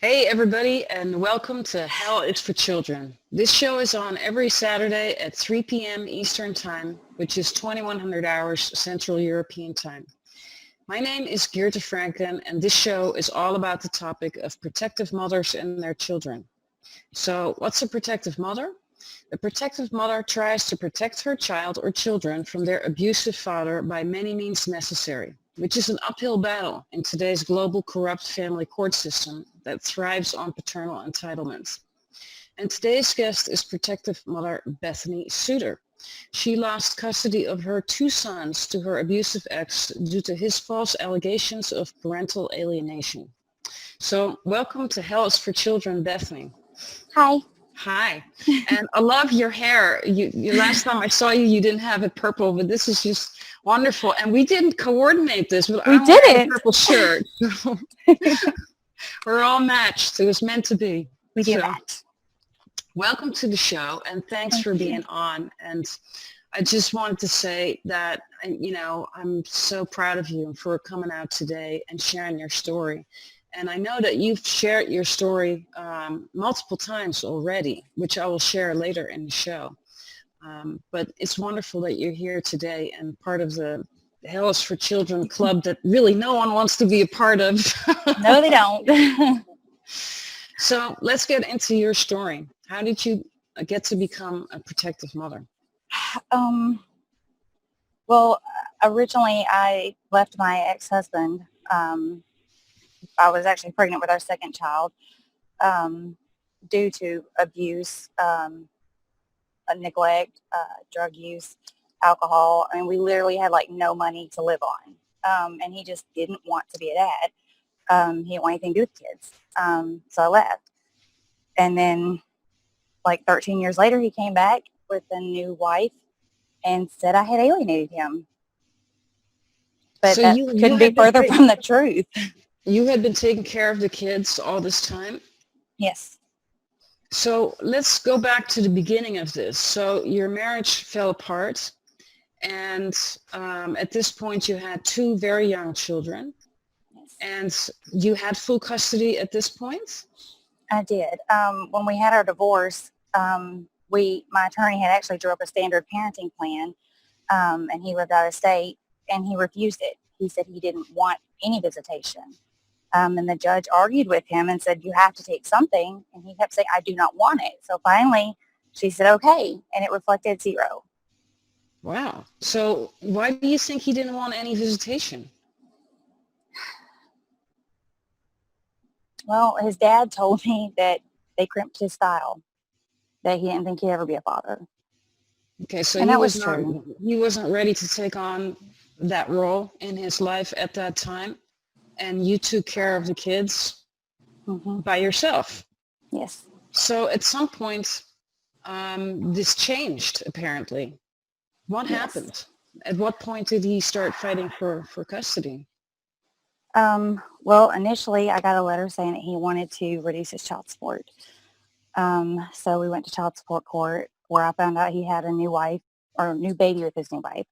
Hey everybody, and welcome to Hell is for Children. This show is on every Saturday at 3 p.m. Eastern Time, which is 2100 hours Central European Time. My name is Geerte Frenken, and this show is all about the topic of protective mothers and their children. So what's a protective mother? A protective mother tries to protect her child or children from their abusive father by many means necessary, which is an uphill battle in today's global corrupt family court system that thrives on paternal entitlement. And today's guest is protective mother Bethany Suter. She lost custody of her two sons to her abusive ex due to his false allegations of parental alienation. So welcome to Hell is for Children, Bethany. Hi. Hi. And I love your hair. You last time I saw you, you didn't have it purple, but this is just wonderful. And we didn't coordinate this, but We I'm wearing a didn't. purple shirt. So we're all matched. It was meant to be. We do So that. welcome to the show and thanks Thank for you. being on. And I just wanted to say that, I'm so proud of you for coming out today and sharing your story. And I know that you've shared your story multiple times already, which I will share later in the show. But it's wonderful that you're here today and part of the Hell is for Children club that really no one wants to be a part of. No, they don't. So let's get into your story. How did you get to become a protective mother? um, well, originally I left my ex-husband. I was actually pregnant with our second child um, due to abuse, neglect, drug use, alcohol. I mean, we literally had like no money to live on. And he just didn't want to be a dad. He didn't want anything to do with kids. So I left. And then like 13 years later, he came back with a new wife and said I had alienated him. But So that you couldn't be had been further from the truth. you had been taking care of the kids all this time. Yes, So let's go back to the beginning of this. So your marriage fell apart, and at this point you had two very young children, yes, and you had full custody at this point? I did. When we had our divorce, my attorney had actually drew up a standard parenting plan, and he lived out of state, and he refused it. He said he didn't want any visitation. And the judge argued with him and said, you have to take something. And he kept saying, I do not want it. So finally, she said, okay. And it reflected zero. Wow. So why do you think he didn't want any visitation? Well, his dad told me that they crimped his style, that he didn't think he'd ever be a father. Okay, so And that was true. he wasn't ready to take on that role in his life at that time, and you took care of the kids Hmm. by yourself. Yes. So at some point, this changed apparently. What Yes. happened? At what point did he start fighting for custody? Well, initially I got a letter saying that he wanted to reduce his child support. So we went to child support court where I found out he had a new wife or a new baby with his new wife.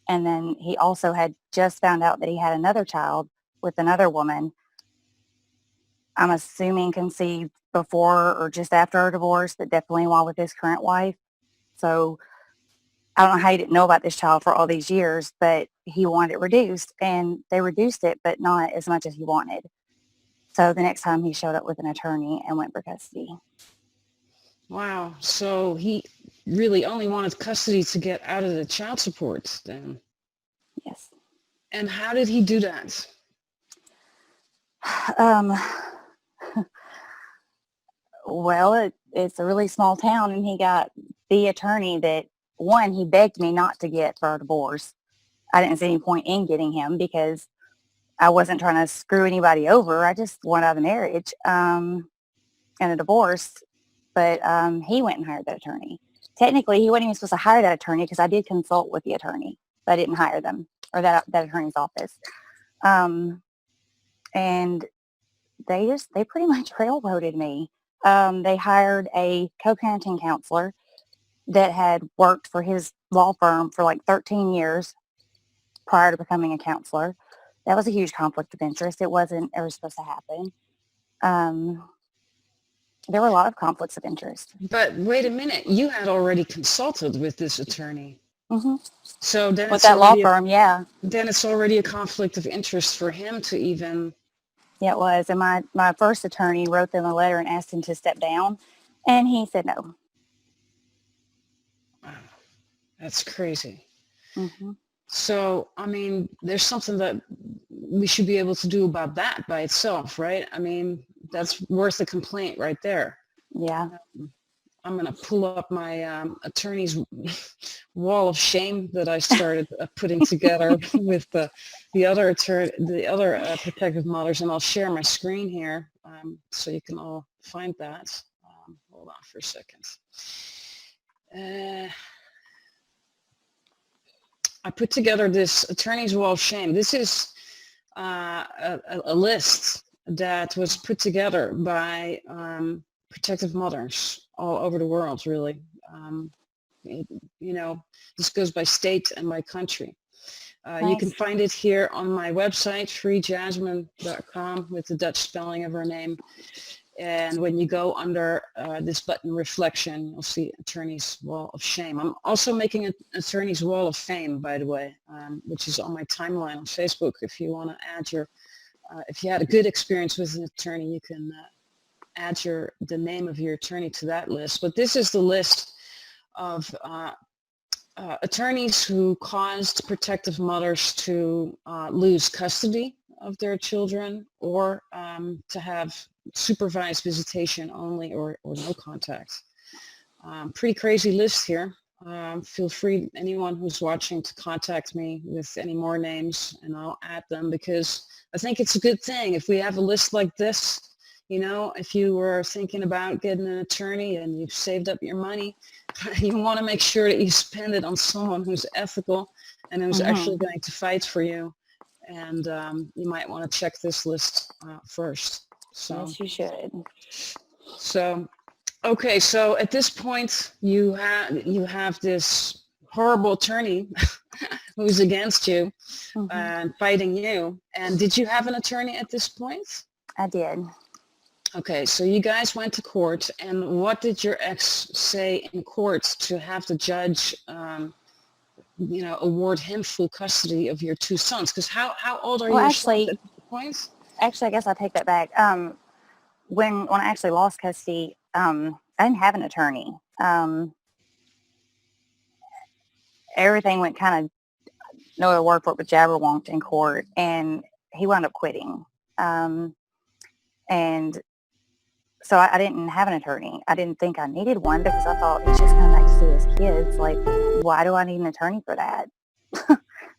And then he also had just found out that he had another child with another woman. I'm assuming conceived before or just after our divorce, but definitely while with his current wife. So I don't know how he didn't know about this child for all these years, but he wanted it reduced and they reduced it, but not as much as he wanted. So the next time he showed up with an attorney and went for custody. Wow. So he really only wanted custody to get out of the child support then. Yes. And how did he do that? Um, well, it's a really small town and he got the attorney that, one, he begged me not to get for our divorce. I didn't see any point in getting him because I wasn't trying to screw anybody over. I just wanted out of the marriage and a divorce. But he went and hired that attorney. Technically, he wasn't even supposed to hire that attorney because I did consult with the attorney, but I didn't hire them or that attorney's office. Um, and they pretty much railroaded me. They hired a co-parenting counselor that had worked for his law firm for like 13 years prior to becoming a counselor. That was a huge conflict of interest. It wasn't ever supposed to happen. There were a lot of conflicts of interest. But wait a minute, you had already consulted with this attorney. Hmm. So then With it's that law already firm, yeah. a conflict of interest for him to even. Yeah, it was. And my first attorney wrote them a letter and asked him to step down. And he said no. Wow, that's crazy. Hmm. So, I mean, there's something that we should be able to do about that by itself, right? I mean, that's worth a complaint right there. Yeah. I'm going to pull up my attorney's wall of shame that I started putting together with the other protective mothers, and I'll share my screen here so you can all find that. Hold on for a second. I put together this attorney's wall of shame. This is a list that was put together by protective mothers all over the world, really. This goes by state and by country. You can Nice. find it here on my website, freejasmine.com, with the Dutch spelling of her name. And when you go under this button, reflection, you'll see Attorney's Wall of Shame. I'm also making an Attorney's Wall of Fame, by the way, which is on my timeline on Facebook. If you want to add if you had a good experience with an attorney, you can add the name of your attorney to that list. But this is the list of attorneys who caused protective mothers to lose custody of their children, or to have supervised visitation only, or no contact. Pretty crazy list here. Feel free, anyone who's watching, to contact me with any more names, and I'll add them, because I think it's a good thing if we have a list like this. If you were thinking about getting an attorney and you've saved up your money, you want to make sure that you spend it on someone who's ethical and who's actually going to fight for you. And you might want to check this list first. So, Yes, you should. Okay, so at this point, you have this horrible attorney who's against you and fighting you. And did you have an attorney at this point? I did. Okay, so you guys went to court, and what did your ex say in court to have the judge, award him full custody of your two sons? Because how old are your sons at this point? Actually, I guess I take that back. When I actually lost custody, I didn't have an attorney. Everything went kind of, no other word for it, but jabberwonked in court, and he wound up quitting. And so I didn't have an attorney. I didn't think I needed one, because I thought he's just coming back to see his kids. Like, why do I need an attorney for that?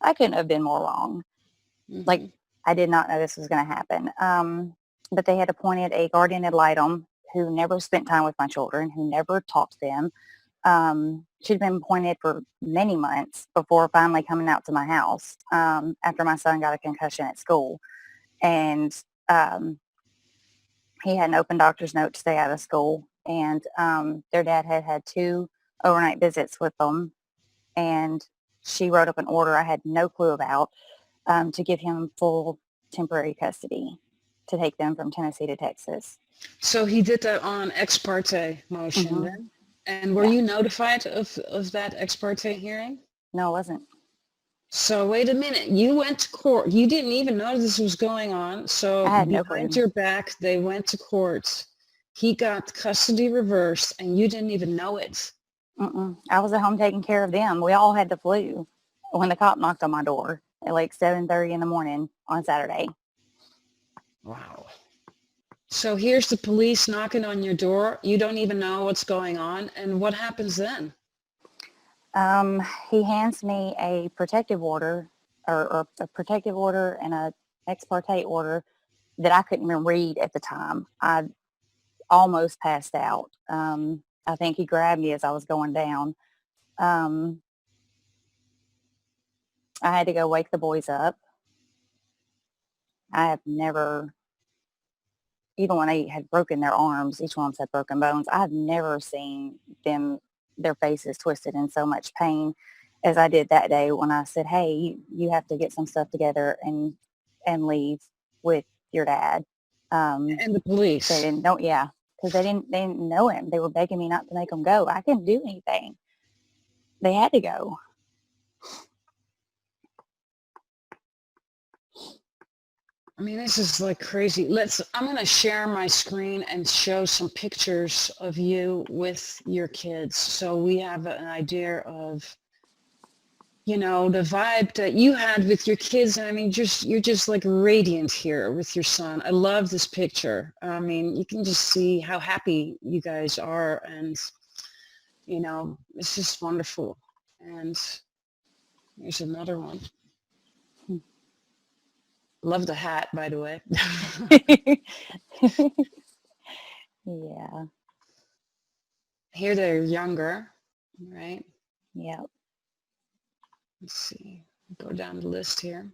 I couldn't have been more wrong. Like, I did not know this was going to happen. But they had appointed a guardian ad litem who never spent time with my children, who never talked to them. She'd been appointed for many months before finally coming out to my house after my son got a concussion at school. And he had an open doctor's note to stay out of school. And their dad had 2 overnight visits with them. And she wrote up an order I had no clue about to give him full temporary custody, to take them from Tennessee to Texas. So he did that on ex parte motion then? And were you notified of that ex parte hearing? No, I wasn't. So wait a minute, you went to court. You didn't even know this was going on. So I had no behind clue. your back, they went to court. He got custody reversed, and you didn't even know it. I was at home taking care of them. We all had the flu when the cop knocked on my door at like 7:30 in the morning on Saturday. Wow. So here's the police knocking on your door. You don't even know what's going on. And what happens then? He hands me a protective order, or a protective order and a ex parte order that I couldn't even read at the time. I almost passed out. I think he grabbed me as I was going down. I had to go wake the boys up. I have never, even when they had broken their arms, each one of them had broken bones, I've never seen their faces twisted in so much pain as I did that day when I said, hey, you have to get some stuff together and leave with your dad. And the police. They didn't know, yeah. because they didn't know him. They were begging me not to make him go. I couldn't do anything. They had to go. I mean, this is like crazy. I'm going to share my screen and show some pictures of you with your kids. So we have an idea of, the vibe that you had with your kids. I mean, you're just like radiant here with your son. I love this picture. I mean, you can just see how happy you guys are. And, it's just wonderful. And here's another one. Love the hat, by the way. Yeah. Here they're younger, right? Yeah. Let's see. Go down the list here.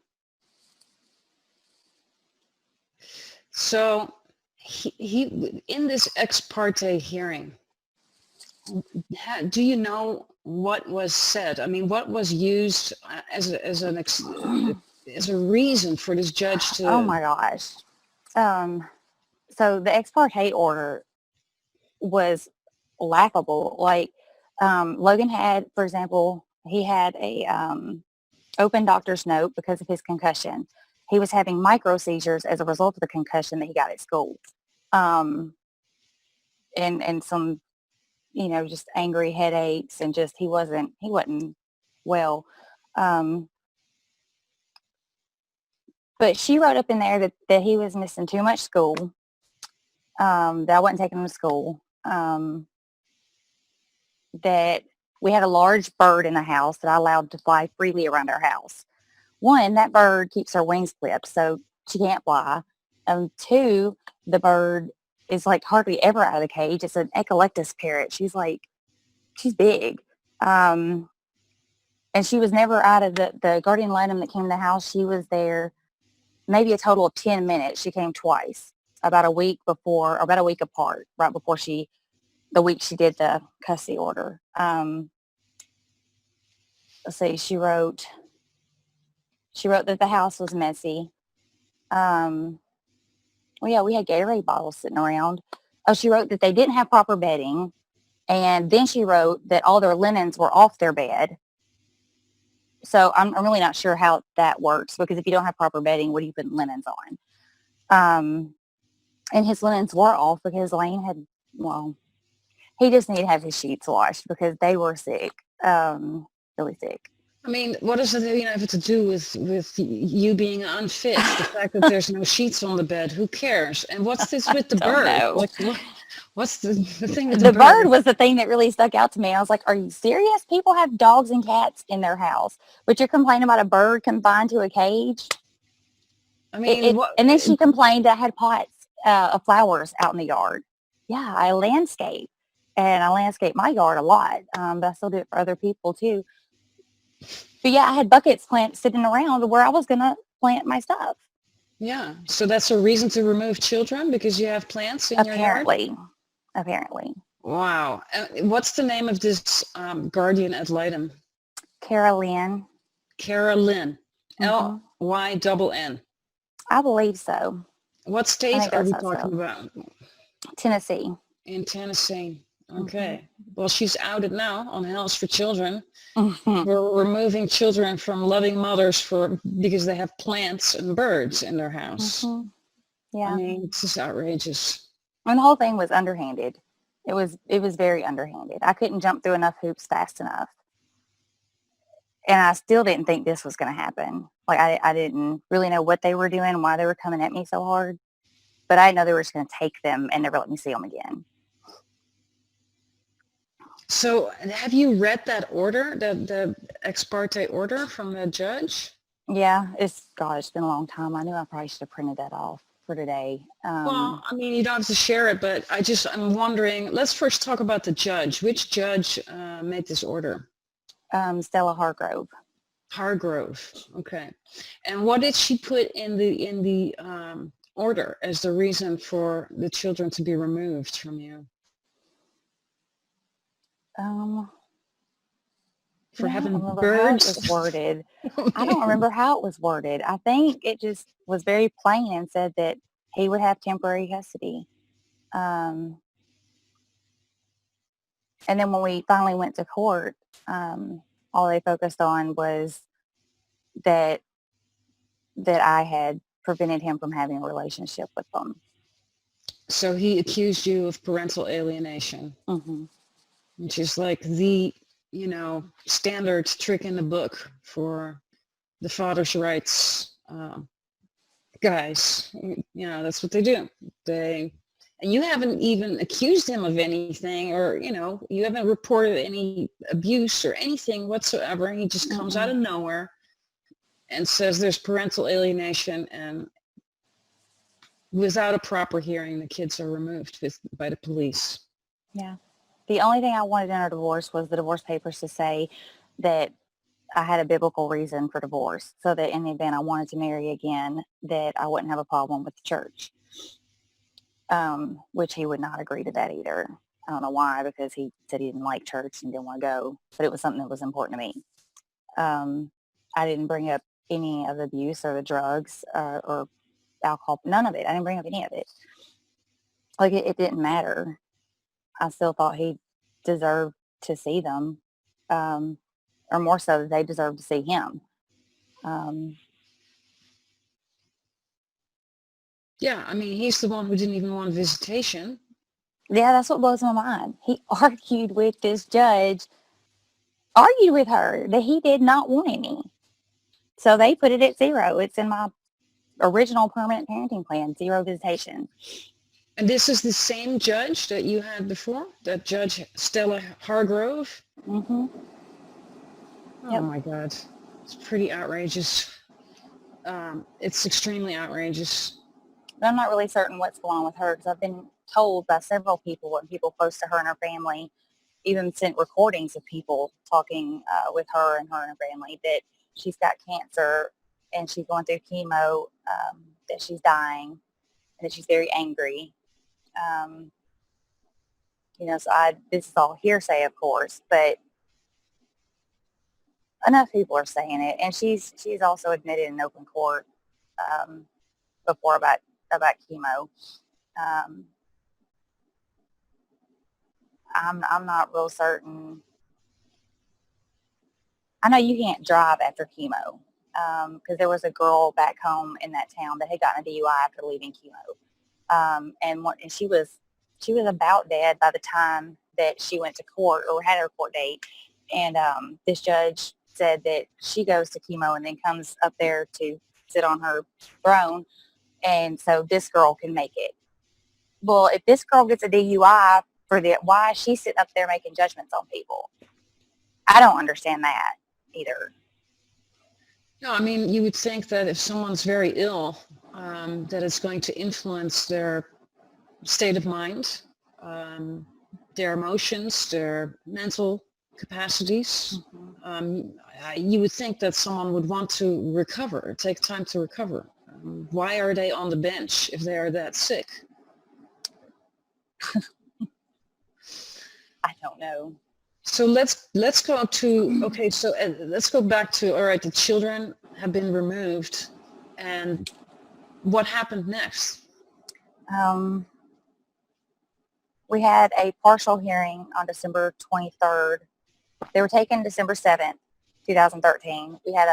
So he in this ex parte hearing, do you know what was said? I mean, what was used as a reason for this judge to? Oh my gosh. So the ex parte order was laughable. Like, Logan had, for example, he had a open doctor's note because of his concussion. He was having micro seizures as a result of the concussion that he got at school. And some, just angry headaches, and just he wasn't well. But she wrote up in there that he was missing too much school, that I wasn't taking him to school, that we had a large bird in the house that I allowed to fly freely around our house. One, that bird keeps her wings clipped, so she can't fly. Two, the bird is like hardly ever out of the cage. It's an echolactus parrot. She's big. And she was never out of the guardian litem that came to the house. She was there maybe a total of 10 minutes. She came twice, about a week apart, right before the week she did the custody order. Let's see, she wrote that the house was messy. Well, yeah, we had Gatorade bottles sitting around. Oh, she wrote that they didn't have proper bedding. And then she wrote that all their linens were off their bed. So I'm really not sure how that works, because if you don't have proper bedding, what are you putting linens on? And his linens were off because Lane he just needed to have his sheets washed because they were sick, really sick. I mean, what does it have to do with you being unfit? The fact that there's no sheets on the bed, who cares? And what's this with the bird? Know. Like, what's the thing with the bird was the thing that really stuck out to me. I was like, are you serious? People have dogs and cats in their house, but you're complaining about a bird confined to a cage? I mean, and then she complained that I had pots of flowers out in the yard. Yeah, I landscape, and I landscape my yard a lot, but I still do it for other people too. But yeah, I had buckets sitting around where I was going to plant my stuff. Yeah. So that's a reason to remove children, because you have plants in your yard? Apparently. Wow. What's the name of this guardian ad litem? Carolyn. Carolyn. Lynn. I believe so. What state are we talking about? Tennessee. In Tennessee. Okay. Well, she's outed now on Hell's for Children. We're removing children from loving mothers because they have plants and birds in their house. Yeah. I mean, this is outrageous. And the whole thing was underhanded. It was very underhanded. I couldn't jump through enough hoops fast enough. And I still didn't think this was going to happen. Like, I didn't really know what they were doing, why they were coming at me so hard. But I didn't know they were just going to take them and never let me see them again. So have you read that order, the ex parte order from the judge? Yeah, it's been a long time. I knew I probably should have printed that off for today. Well, I mean, you don't have to share it, but I'm wondering, let's first talk about the judge. Which judge made this order? Stella Hargrove. Hargrove. Okay. And what did she put in the order as the reason for the children to be removed from you? For having birds? How it was worded. I don't remember how it was worded. I think it just was very plain and said that he would have temporary custody. And then when we finally went to court, all they focused on was that I had prevented him from having a relationship with them. So he accused you of parental alienation, Mm-hmm. which is like the, standard trick in the book for the father's rights guys. That's what they do. And you haven't even accused him of anything, or, you haven't reported any abuse or anything whatsoever. He just comes out of nowhere and says there's parental alienation, and without a proper hearing, the kids are removed by the police. Yeah. The only thing I wanted in our divorce was the divorce papers to say that I had a biblical reason for divorce, so that in the event I wanted to marry again, that I wouldn't have a problem with the church, which he would not agree to that either. I don't know why, because he said he didn't like church and didn't want to go, but it was something that was important to me. I didn't bring up any of the abuse or the drugs or alcohol, none of it. I didn't bring up any of it. Like it didn't matter. I still thought he deserved to see them, or more so, they deserved to see him. Yeah, I mean, he's the one who didn't even want visitation. Yeah, that's what blows my mind. He argued with this judge, argued with her that he did not want any. So they put it at 0. It's in my original permanent parenting plan, 0 visitation. And this is the same judge that you had before, that Judge Stella Hargrove? Mm-hmm. Oh Yep. my God. It's pretty outrageous. It's extremely outrageous. But I'm not really certain what's going on with her, because I've been told by several people and people close to her and her family, even sent recordings of people talking with her and her family, that she's got cancer and she's going through chemo, that she's dying, and that she's very angry. So this is all hearsay, of course, but enough people are saying it. And she's also admitted in open court before about chemo. I'm not real certain. I know you can't drive after chemo, because there was a girl back home in that town that had gotten a DUI after leaving chemo, and she was about dead by the time that she went to court or had her court date. And this judge said that she goes to chemo and then comes up there to sit on her throne, and so this girl can make it. Well, if this girl gets a DUI why is she sitting up there making judgments on people? I don't understand that either. No, I mean, you would think that if someone's very ill, that it's going to influence their state of mind, their emotions, their mental capacities. You would think that someone would want to recover, take time to recover. Why are they on the bench if they are that sick? I don't know. So let's go to, okay, so let's go back to, all right, the children have been removed, and what happened next? We had a partial hearing on December 23rd. They were taken December 7th, 2013. We had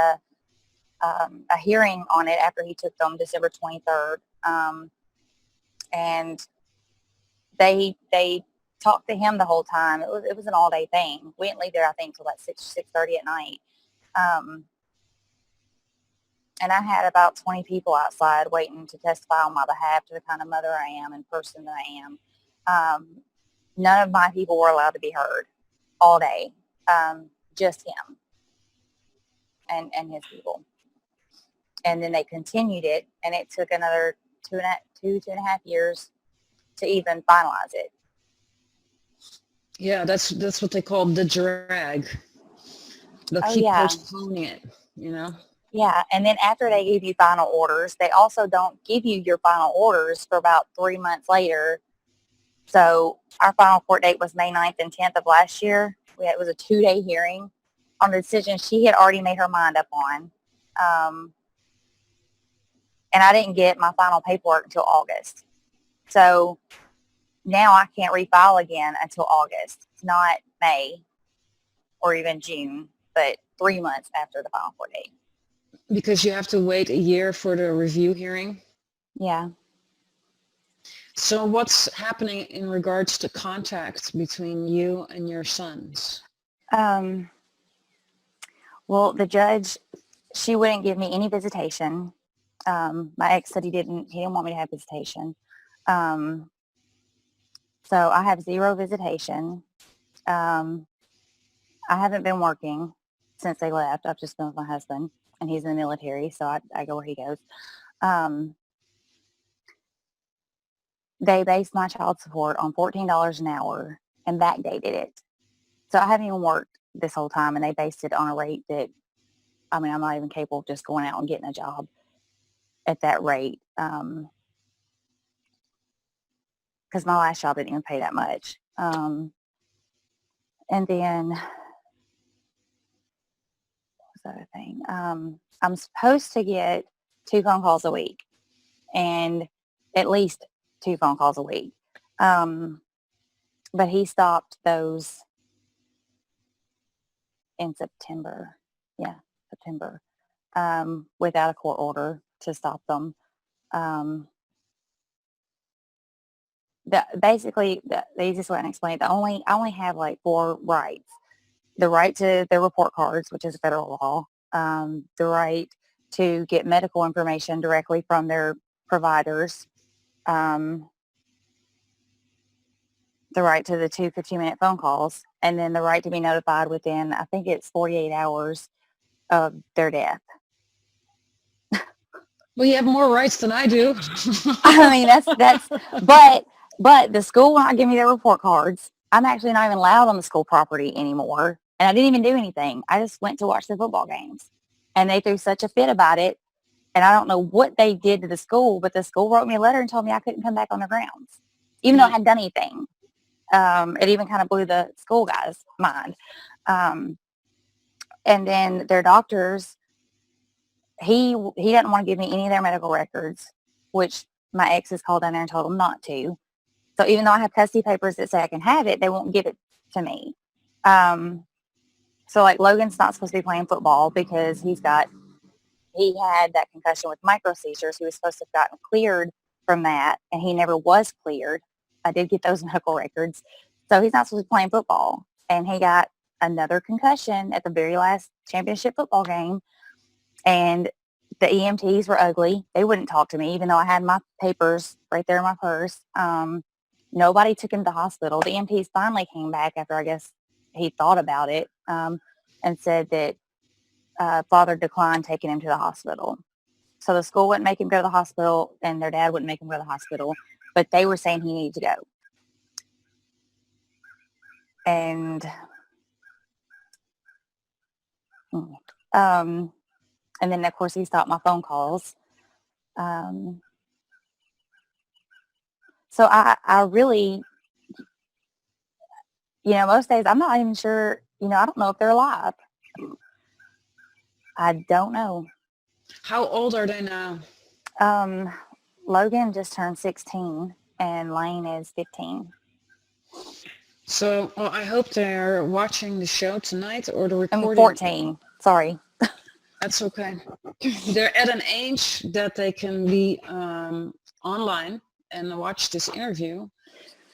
a hearing on it after he took them December 23rd. And they talked to him the whole time. It was an all day thing. We didn't leave there, I think, till like 6:30 at night. And I had about 20 people outside waiting to testify on my behalf to the kind of mother I am and person that I am. None of my people were allowed to be heard all day. Just him and his people. And then they continued it, and it took another two and a half years to even finalize it. Yeah, that's what they call the drag. They'll keep postponing it, Yeah, and then after they give you final orders, they also don't give you your final orders for about 3 months later. So our final court date was May 9th and 10th of last year. It was a 2-day hearing on the decision she had already made her mind up on. And I didn't get my final paperwork until August. So now I can't refile again until August. It's not May or even June, but 3 months after the final court date. Because you have to wait a year for the review hearing. Yeah. So what's happening in regards to contact between you and your sons? Well, the judge, she wouldn't give me any visitation. My ex said he didn't want me to have visitation. So I have 0 visitation. I haven't been working since they left. I've just been with my husband, and he's in the military, so I go where he goes. They based my child support on $14 an hour and backdated it. So I haven't even worked this whole time, and they based it on a rate that, I mean, I'm not even capable of just going out and getting a job at that rate. Because my last job didn't even pay that much. And then, what was the other thing? I'm supposed to get 2 phone calls a week, and at least 2 phone calls a week. But he stopped those in September. Yeah, September. Without a court order to stop them. Basically, the easiest way I can explain it, I only have like 4 rights. The right to their report cards, which is a federal law. The right to get medical information directly from their providers. The right to the 2 15-minute phone calls, and then the right to be notified within, I think it's 48 hours of their death. Well, you have more rights than I do. I mean, but the school will not give me their report cards. I'm actually not even allowed on the school property anymore. And I didn't even do anything. I just went to watch the football games. And they threw such a fit about it. And I don't know what they did to the school, but the school wrote me a letter and told me I couldn't come back on their grounds, even though I hadn't done anything. It even kind of blew the school guy's mind. And then their doctors, he doesn't want to give me any of their medical records, which my ex has called down there and told him not to. So even though I have custody papers that say I can have it, they won't give it to me. So like Logan's not supposed to be playing football because he had that concussion with micro seizures. He was supposed to have gotten cleared from that, and he never was cleared. I did get those medical records. So he's not supposed to be playing football. And he got another concussion at the very last championship football game. And the EMTs were ugly. They wouldn't talk to me, even though I had my papers right there in my purse. Nobody took him to the hospital. The EMTs finally came back after, I guess, he thought about it, and said that father declined taking him to the hospital. So the school wouldn't make him go to the hospital, and their dad wouldn't make him go to the hospital, but they were saying he needed to go. And then, of course, he stopped my phone calls. So I really, most days I'm not even sure, I don't know if they're alive. I don't know. How old are they now? Logan just turned 16 and Lane is 15. So I hope they're watching the show tonight or the recording. I'm 14. Sorry. That's okay. They're at an age that they can be online and watch this interview.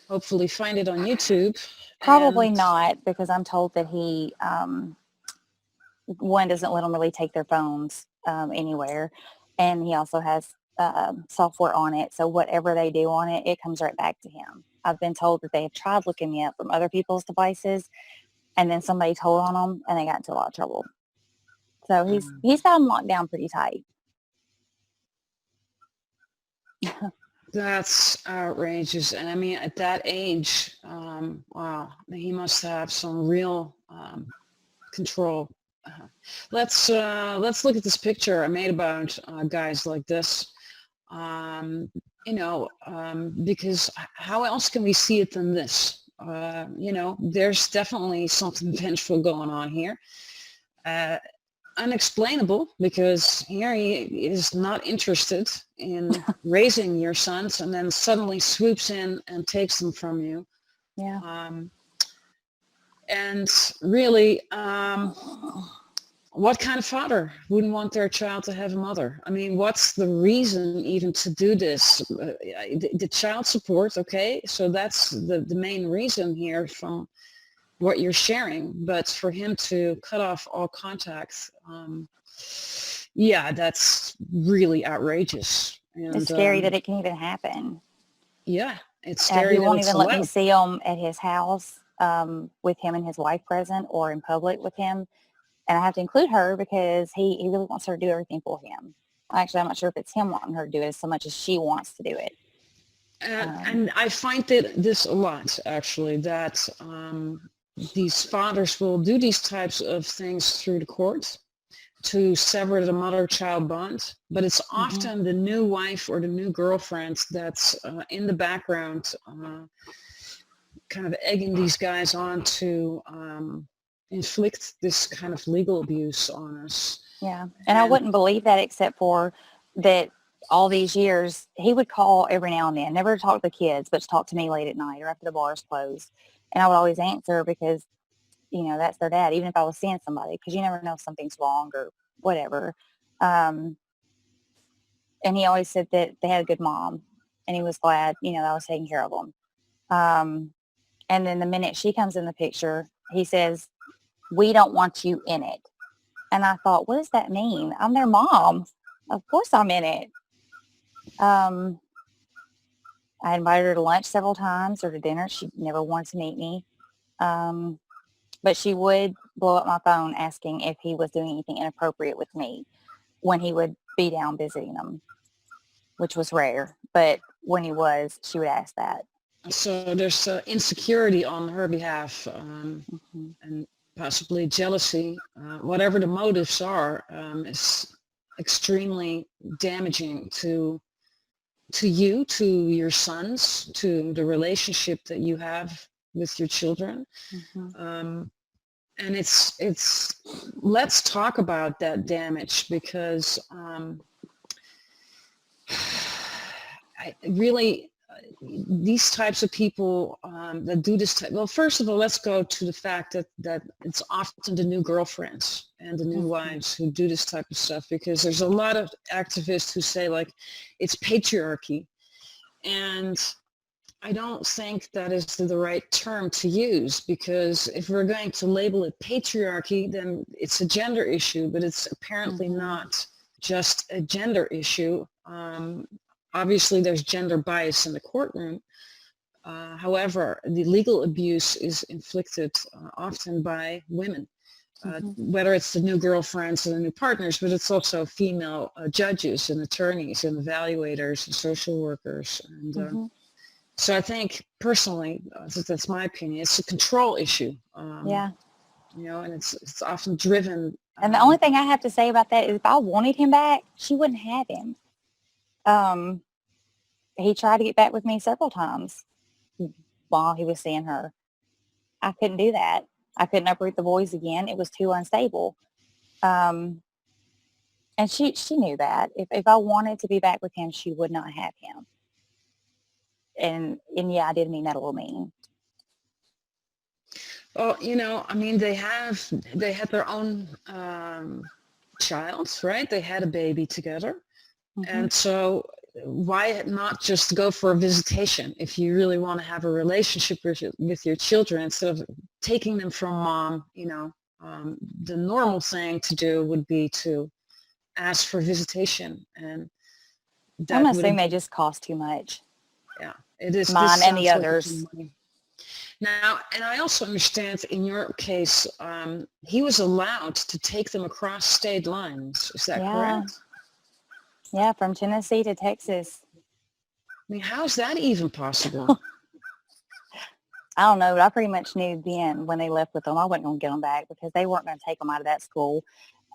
Hopefully find it on YouTube. Probably not, because I'm told that he, one, doesn't let them really take their phones anywhere. And he also has software on it. So whatever they do on it, it comes right back to him. I've been told that they have tried looking me up from other people's devices, and then somebody told on them and they got into a lot of trouble. So he's got them locked down pretty tight. That's outrageous. And I mean, at that age, wow, he must have some real control. Let's look at this picture I made about guys like this. Because how else can we see it than this? There's definitely something vengeful going on here. unexplainable because here he is not interested in raising your sons and then suddenly swoops in and takes them from you. Yeah. And really, what kind of father wouldn't want their child to have a mother? I mean, what's the reason even to do this? The child support, okay, so that's the main reason here from what you're sharing, but for him to cut off all contact, yeah, that's really outrageous. And It's scary that it can even happen. yeah, it's scary He that won't it's even let me allowed. see him at his house with him and his wife present or in public with him. And I have to include her because he really wants her to do everything for him. Actually, I'm not sure if it's him wanting her to do it so much as she wants to do it. And I find that this a lot, actually, that these fathers will do these types of things through the court to sever the mother-child bond, but it's often the new wife or the new girlfriend that's in the background kind of egging these guys on to inflict this kind of legal abuse on us. Yeah. And I wouldn't believe that except for that all these years, he would call every now and then, never to talk to the kids, but to talk to me late at night or after the bars closed. And I would always answer because, that's their dad, even if I was seeing somebody, because you never know if something's wrong or whatever. And he always said that they had a good mom and he was glad, that I was taking care of them. And then the minute she comes in the picture, he says, "We don't want you in it." And I thought, what does that mean? I'm their mom. Of course I'm in it. I invited her to lunch several times or to dinner. She never wanted to meet me. But she would blow up my phone asking if he was doing anything inappropriate with me when he would be down visiting them, which was rare. But when he was, she would ask that. So there's insecurity on her behalf and possibly jealousy. Whatever the motives are is extremely damaging to you, to your sons, to the relationship that you have with your children. And it's let's talk about that damage because I really these types of people that do this type, well, first of all, let's go to the fact that it's often the new girlfriends and the new wives who do this type of stuff, because there's a lot of activists who say like it's patriarchy, and I don't think that is the right term to use, because if we're going to label it patriarchy, then it's a gender issue, but it's apparently not just a gender issue. Obviously, there's gender bias in the courtroom. However, the legal abuse is inflicted often by women, whether it's the new girlfriends or the new partners, but it's also female judges and attorneys and evaluators and social workers. And so I think personally, that's my opinion, it's a control issue. Yeah. And it's often driven. And the only thing I have to say about that is if I wanted him back, she wouldn't have him. He tried to get back with me several times while he was seeing her. I couldn't do that. I couldn't uproot the boys again. It was too unstable. And she knew that. If I wanted to be back with him, she would not have him. And yeah, I did mean that a little mean. Well, I mean, they had their own child, right? They had a baby together. And so why not just go for a visitation if you really want to have a relationship with your children instead of taking them from mom? The normal thing to do would be to ask for visitation, and I'm assuming they just cost too much. Yeah, it is. Mine and the others. Now, and I also understand in your case, he was allowed to take them across state lines. Is that correct? Yeah, from Tennessee to Texas. I mean, how is that even possible? I don't know, but I pretty much knew then when they left with them, I wasn't going to get them back because they weren't going to take them out of that school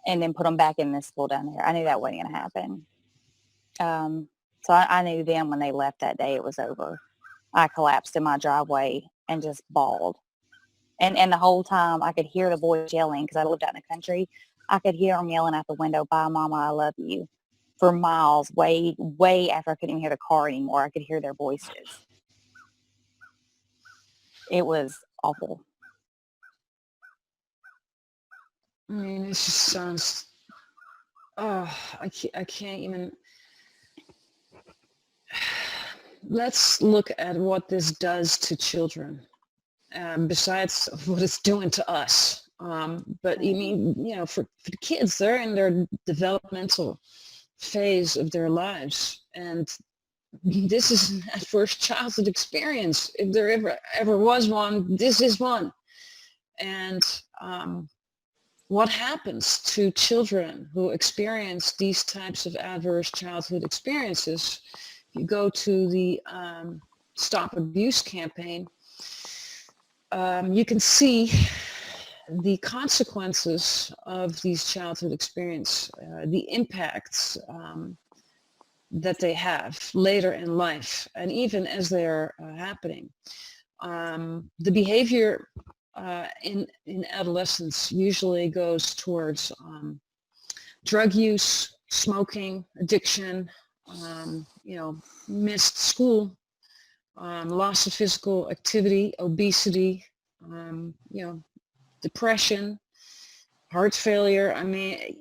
and then put them back in this school down there. I knew that wasn't going to happen. So I knew then when they left that day, it was over. I collapsed in my driveway and just bawled. And the whole time I could hear the boys yelling because I lived out in the country. I could hear them yelling out the window, "Bye, Mama, I love you," for miles, way, way after I couldn't even hear the car anymore. I could hear their voices. It was awful. I mean, it just sounds, oh, I can't even. Let's look at what this does to children, besides what it's doing to us. But you mean, for the kids, they're in their developmental phase of their lives, and this is that first childhood experience. If there ever was one, this is one. And what happens to children who experience these types of adverse childhood experiences? You go to the Stop Abuse campaign, you can see the consequences of these childhood experience, the impacts that they have later in life, and even as they are happening. The behavior in adolescence usually goes towards drug use, smoking, addiction, missed school, loss of physical activity, obesity, depression, heart failure. I mean,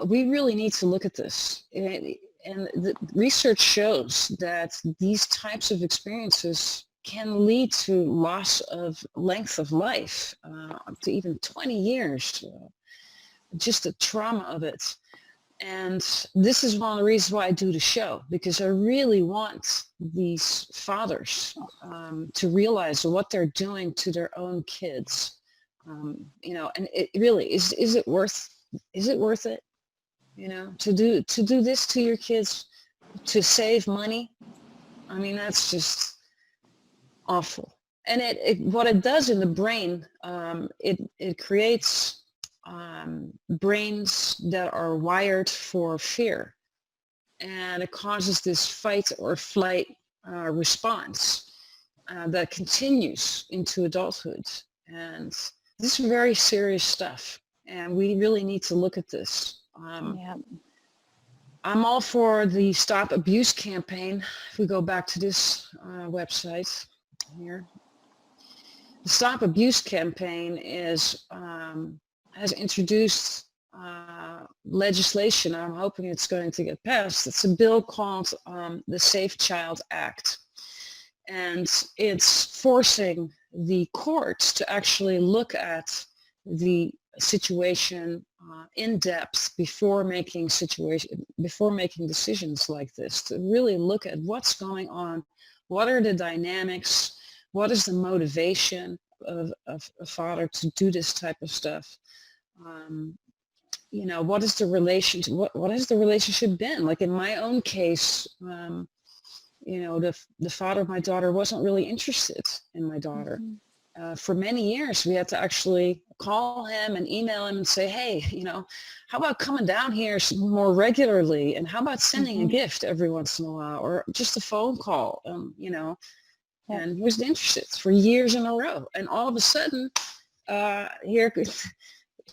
we really need to look at this. And the research shows that these types of experiences can lead to loss of length of life, up to even 20 years, just the trauma of it. And this is one of the reasons why I do the show, because I really want these fathers to realize what they're doing to their own kids. And it really is it worth it? To do this to your kids, to save money. I mean, that's just awful. And what it does in the brain, it creates brains that are wired for fear, and it causes this fight or flight response that continues into adulthood. And this is very serious stuff, and we really need to look at this. Yeah. I'm all for the Stop Abuse campaign. If we go back to this website here, the Stop Abuse campaign has introduced legislation. I'm hoping it's going to get passed. It's a bill called the Safe Child Act, and it's forcing the courts to actually look at the situation in depth before making decisions like this, to really look at what's going on, what are the dynamics, what is the motivation of a father to do this type of stuff. What is the relationship? What has the relationship been? Like in my own case, the father of my daughter wasn't really interested in my daughter. Mm-hmm. For many years, we had to actually call him and email him and say, hey, how about coming down here more regularly? And how about sending Mm-hmm. a gift every once in a while, or just a phone call, Yep. And he wasn't interested for years in a row. And all of a sudden, here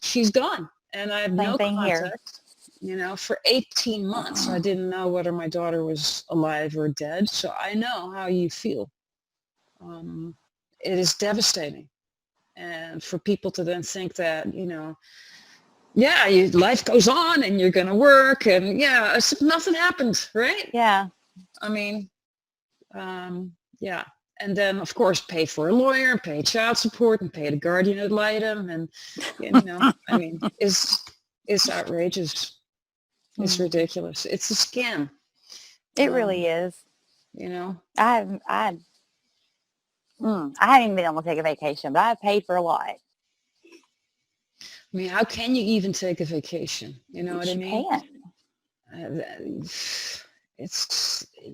she's gone. And I have Same no thing here. contact. For 18 months, I didn't know whether my daughter was alive or dead. So I know how you feel. It is devastating. And for people to then think that, life goes on and you're going to work and as if nothing happened, right? Yeah. I mean, yeah. And then, of course, pay for a lawyer, pay child support, and pay the guardian ad litem. And, I mean, it's outrageous. It's ridiculous. It's a scam. It really is. I I haven't been able to take a vacation, but I've paid for a lot. mean, how can you even take a vacation? You know what I mean?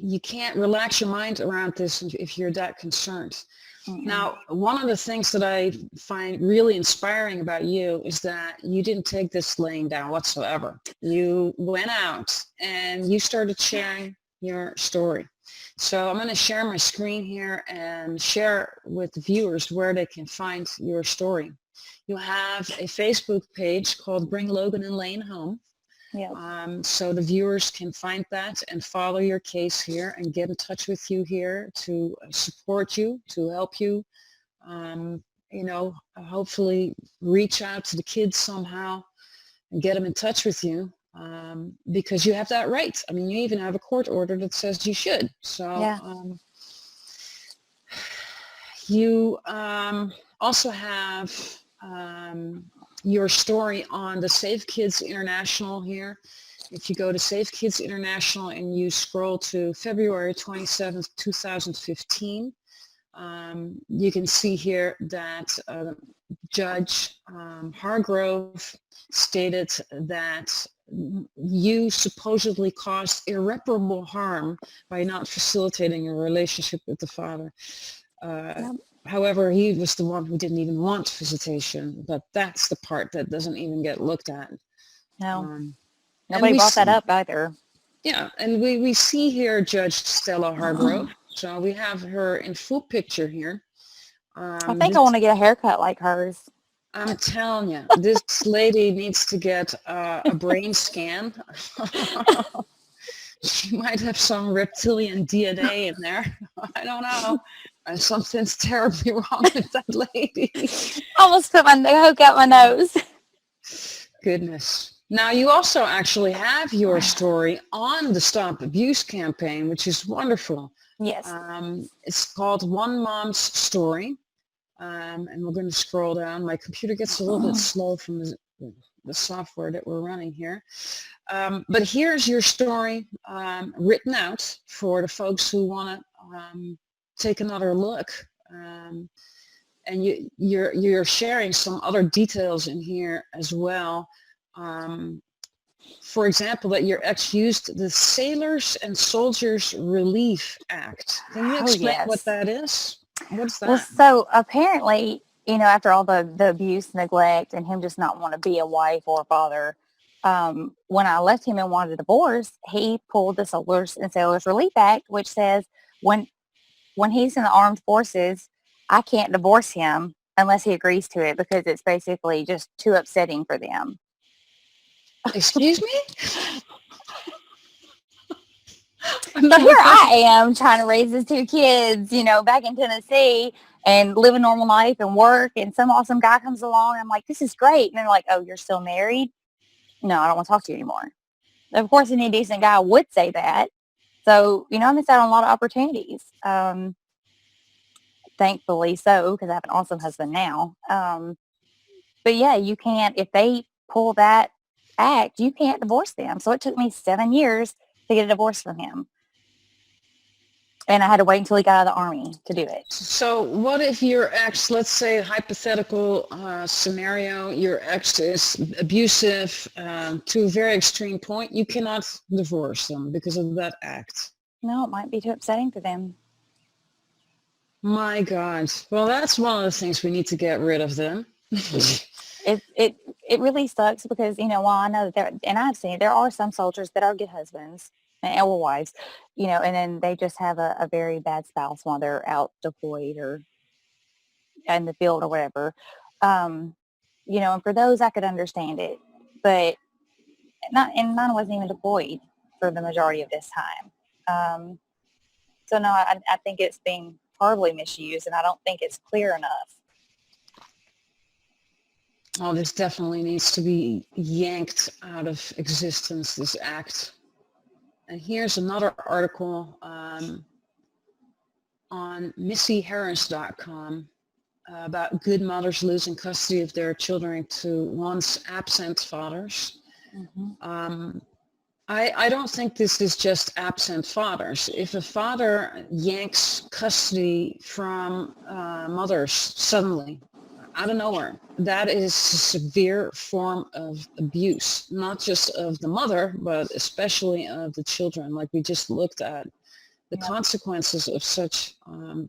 You can't relax your mind around this if you're that concerned. Mm-hmm. Now, one of the things that I find really inspiring about you is that you didn't take this laying down whatsoever. You went out and you started sharing your story. So I'm going to share my screen here and share with the viewers where they can find your story. You have a Facebook page called Bring Logan and Lane Home. Yep. So the viewers can find that and follow your case here and get in touch with you here to support you, to help you, hopefully reach out to the kids somehow and get them in touch with you, because you have that right. I mean, you even have a court order that says you should. So Yeah. you also have your story on the Save Kids International here. If you go to Save Kids International and you scroll to February 27th, 2015, you can see here that Judge Hargrove stated that you supposedly caused irreparable harm by not facilitating a relationship with the father. Yep. However, he was the one who didn't even want visitation, but that's the part that doesn't even get looked at. No. Nobody brought that up either. Yeah, and we see here Judge Stella Hargrove. So we have her in full picture here. I think I want to get a haircut like hers. I'm telling you, this lady needs to get a brain scan. She might have some reptilian DNA in there. I don't know. Something's terribly wrong with that lady. Almost put my hook out my nose. Goodness. Now, you also actually have your story on the Stop Abuse campaign, which is wonderful. Yes. It's called One Mom's Story. And we're going to scroll down. My computer gets a little bit slow from the software that we're running here. But here's your story written out for the folks who want to take another look. And you're sharing some other details in here as well. For example, that your ex used the Sailors and Soldiers Relief Act. Can you explain what that is? What's that? Well, so apparently, after all the abuse, neglect, and him just not want to be a wife or a father, when I left him and wanted a divorce, he pulled the Soldiers and Sailors Relief Act, which says when he's in the armed forces, I can't divorce him unless he agrees to it because it's basically just too upsetting for them. Excuse me? So here I am trying to raise his 2 kids, back in Tennessee and live a normal life and work. And some awesome guy comes along. And I'm like, this is great. And they're like, oh, you're still married? No, I don't want to talk to you anymore. Of course, any decent guy would say that. So, I missed out on a lot of opportunities. Thankfully so, because I have an awesome husband now. But yeah, you can't, if they pull that act, you can't divorce them. So it took me 7 years to get a divorce from him. And I had to wait until he got out of the Army to do it. So what if your ex, let's say hypothetical scenario, your ex is abusive to a very extreme point, you cannot divorce them because of that act? No, it might be too upsetting for them. My God. Well, that's one of the things we need to get rid of then. It really sucks because, while I know that and I've seen there are some soldiers that are good husbands or wives, and then they just have a very bad spouse while they're out deployed or in the field or whatever. And for those I could understand it, but mine wasn't even deployed for the majority of this time. So no, I think it's being horribly misused, and I don't think it's clear enough. Oh, this definitely needs to be yanked out of existence, this act. And here's another article on missyharris.com about good mothers losing custody of their children to once absent fathers. Mm-hmm. I don't think this is just absent fathers. If a father yanks custody from mothers suddenly, out of nowhere, that is a severe form of abuse, not just of the mother, but especially of the children, like we just looked at. The consequences of such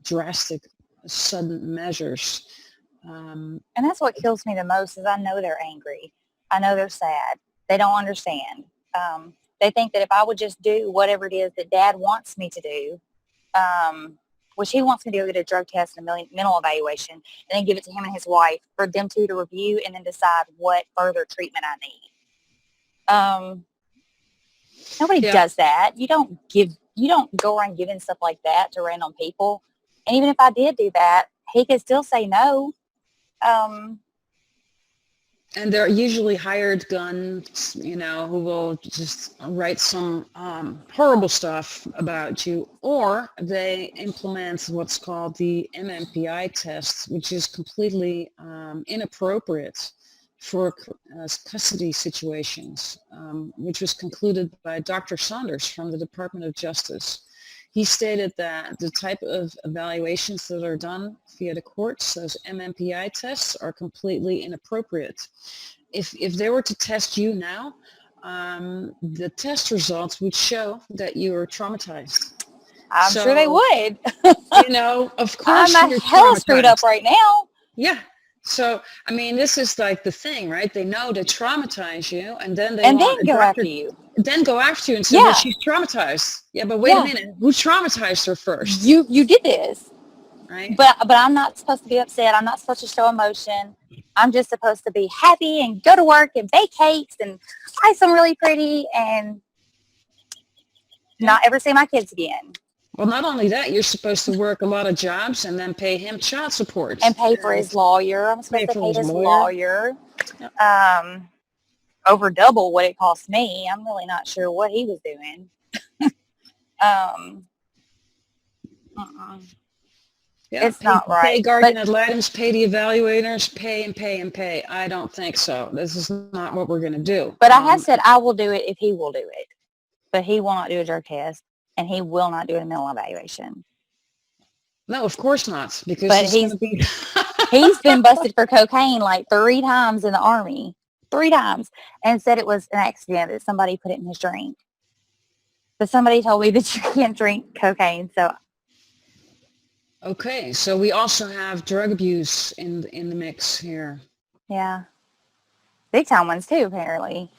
drastic, sudden measures. And that's what kills me the most is I know they're angry. I know they're sad. They don't understand. They think that if I would just do whatever it is that dad wants me to do, which he wants me to go get a drug test and a mental evaluation, and then give it to him and his wife for them two to review and then decide what further treatment I need. Nobody Yeah. does that. You don't go around giving stuff like that to random people. And even if I did do that, he could still say no. And they're usually hired guns, who will just write some horrible stuff about you, or they implement what's called the MMPI test, which is completely inappropriate for custody situations, which was concluded by Dr. Saunders from the Department of Justice. He stated that the type of evaluations that are done via the courts, those MMPI tests, are completely inappropriate. If they were to test you now, the test results would show that you are traumatized. I'm sure they would. Of course I'm you're hella screwed up traumatized. right now. Yeah. So, I mean, this is like the thing, right? They know they traumatize you, and then they And want then a go doctor, after you. then go after you and say, well, she's traumatized. Yeah, but wait a minute. Who traumatized her first? You did this. Right? But I'm not supposed to be upset. I'm not supposed to show emotion. I'm just supposed to be happy and go to work and bake cakes and buy some really pretty and not ever see my kids again. Well, not only that, you're supposed to work a lot of jobs and then pay him child support. And pay for his lawyer. I'm supposed to pay his lawyer. Yep. Over double what it cost me. I'm really not sure what he was doing. Yeah, it's not right. Pay guardian ad litem's, pay the evaluators, pay and pay and pay. I don't think so. This is not what we're going to do. But I have said I will do it if he will do it. But he will not do a drug test, and he will not do a mental evaluation. No, of course not, because but he's been busted for cocaine like 3 times in the Army. 3 times. And said it was an accident that somebody put it in his drink. But somebody told me that you can't drink cocaine, so... Okay, so we also have drug abuse in the mix here. Yeah. Big time ones too, apparently.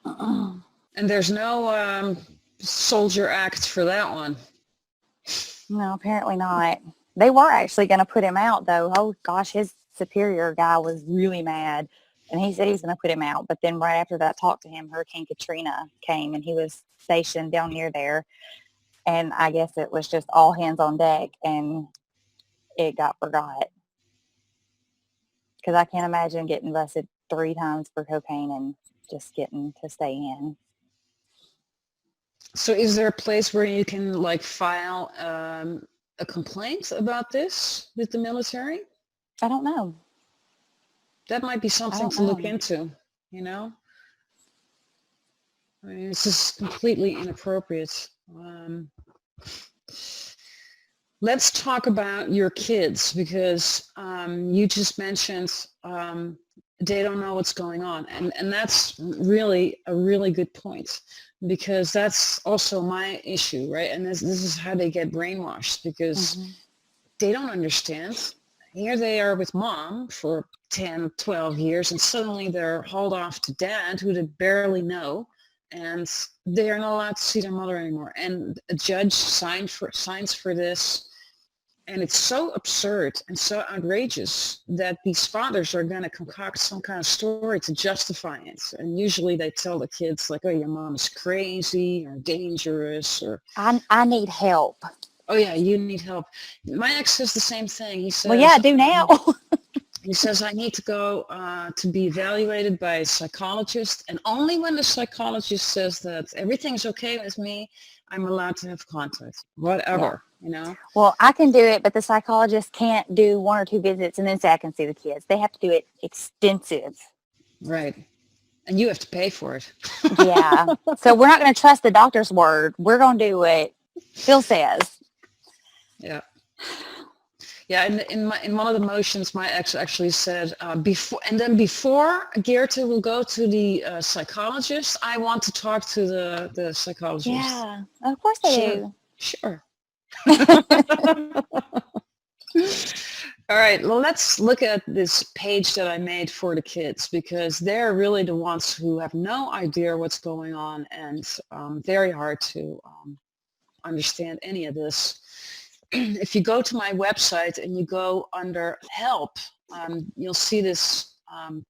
And there's no soldier act for that one. No, apparently not. They were actually going to put him out, though. Oh, gosh, his superior guy was really mad. And he said he was going to put him out. But then right after that talk to him, Hurricane Katrina came, and he was stationed down near there. And I guess it was just all hands on deck, and it got forgot. Because I can't imagine getting busted 3 times for cocaine and just getting to stay in. So is there a place where you can like file a complaint about this with the military? I don't know. That might be something to look into, I mean, this is completely inappropriate. Let's talk about your kids, because you just mentioned they don't know what's going on. And that's really a really good point, because that's also my issue, right? And this is how they get brainwashed, because they don't understand. Here they are with mom for 10, 12 years, and suddenly they're hauled off to dad, who they barely know, and they are not allowed to see their mother anymore. And a judge signs for this. And it's so absurd and so outrageous that these fathers are going to concoct some kind of story to justify it. And usually they tell the kids, like, oh, your mom is crazy or dangerous, or I need help. Oh, yeah, you need help. My ex says the same thing. He says, well, yeah, I do now. He says, I need to go to be evaluated by a psychologist. And only when the psychologist says that everything's okay with me, I'm allowed to have contact, whatever, Well, I can do it, but the psychologist can't do 1 or 2 visits and then say I can see the kids. They have to do it extensive. Right. And you have to pay for it. Yeah. So we're not going to trust the doctor's word. We're going to do what Phil says. Yeah. Yeah, in one of the motions, my ex actually said, before Geerte will go to the psychologist, I want to talk to the psychologist. Yeah, of course they do. Sure. All right, well, let's look at this page that I made for the kids, because they're really the ones who have no idea what's going on, and very hard to understand any of this. If you go to my website and you go under help, you'll see this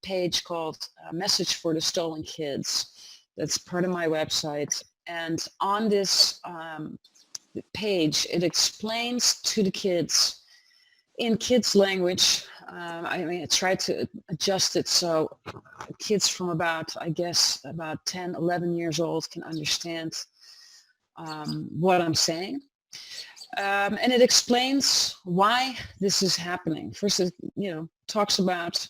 page called Message for the Stolen Kids. That's part of my website. And on this page, it explains to the kids in kids' language. I tried to adjust it so kids from about 10, 11 years old can understand what I'm saying. And it explains why this is happening. First, it talks about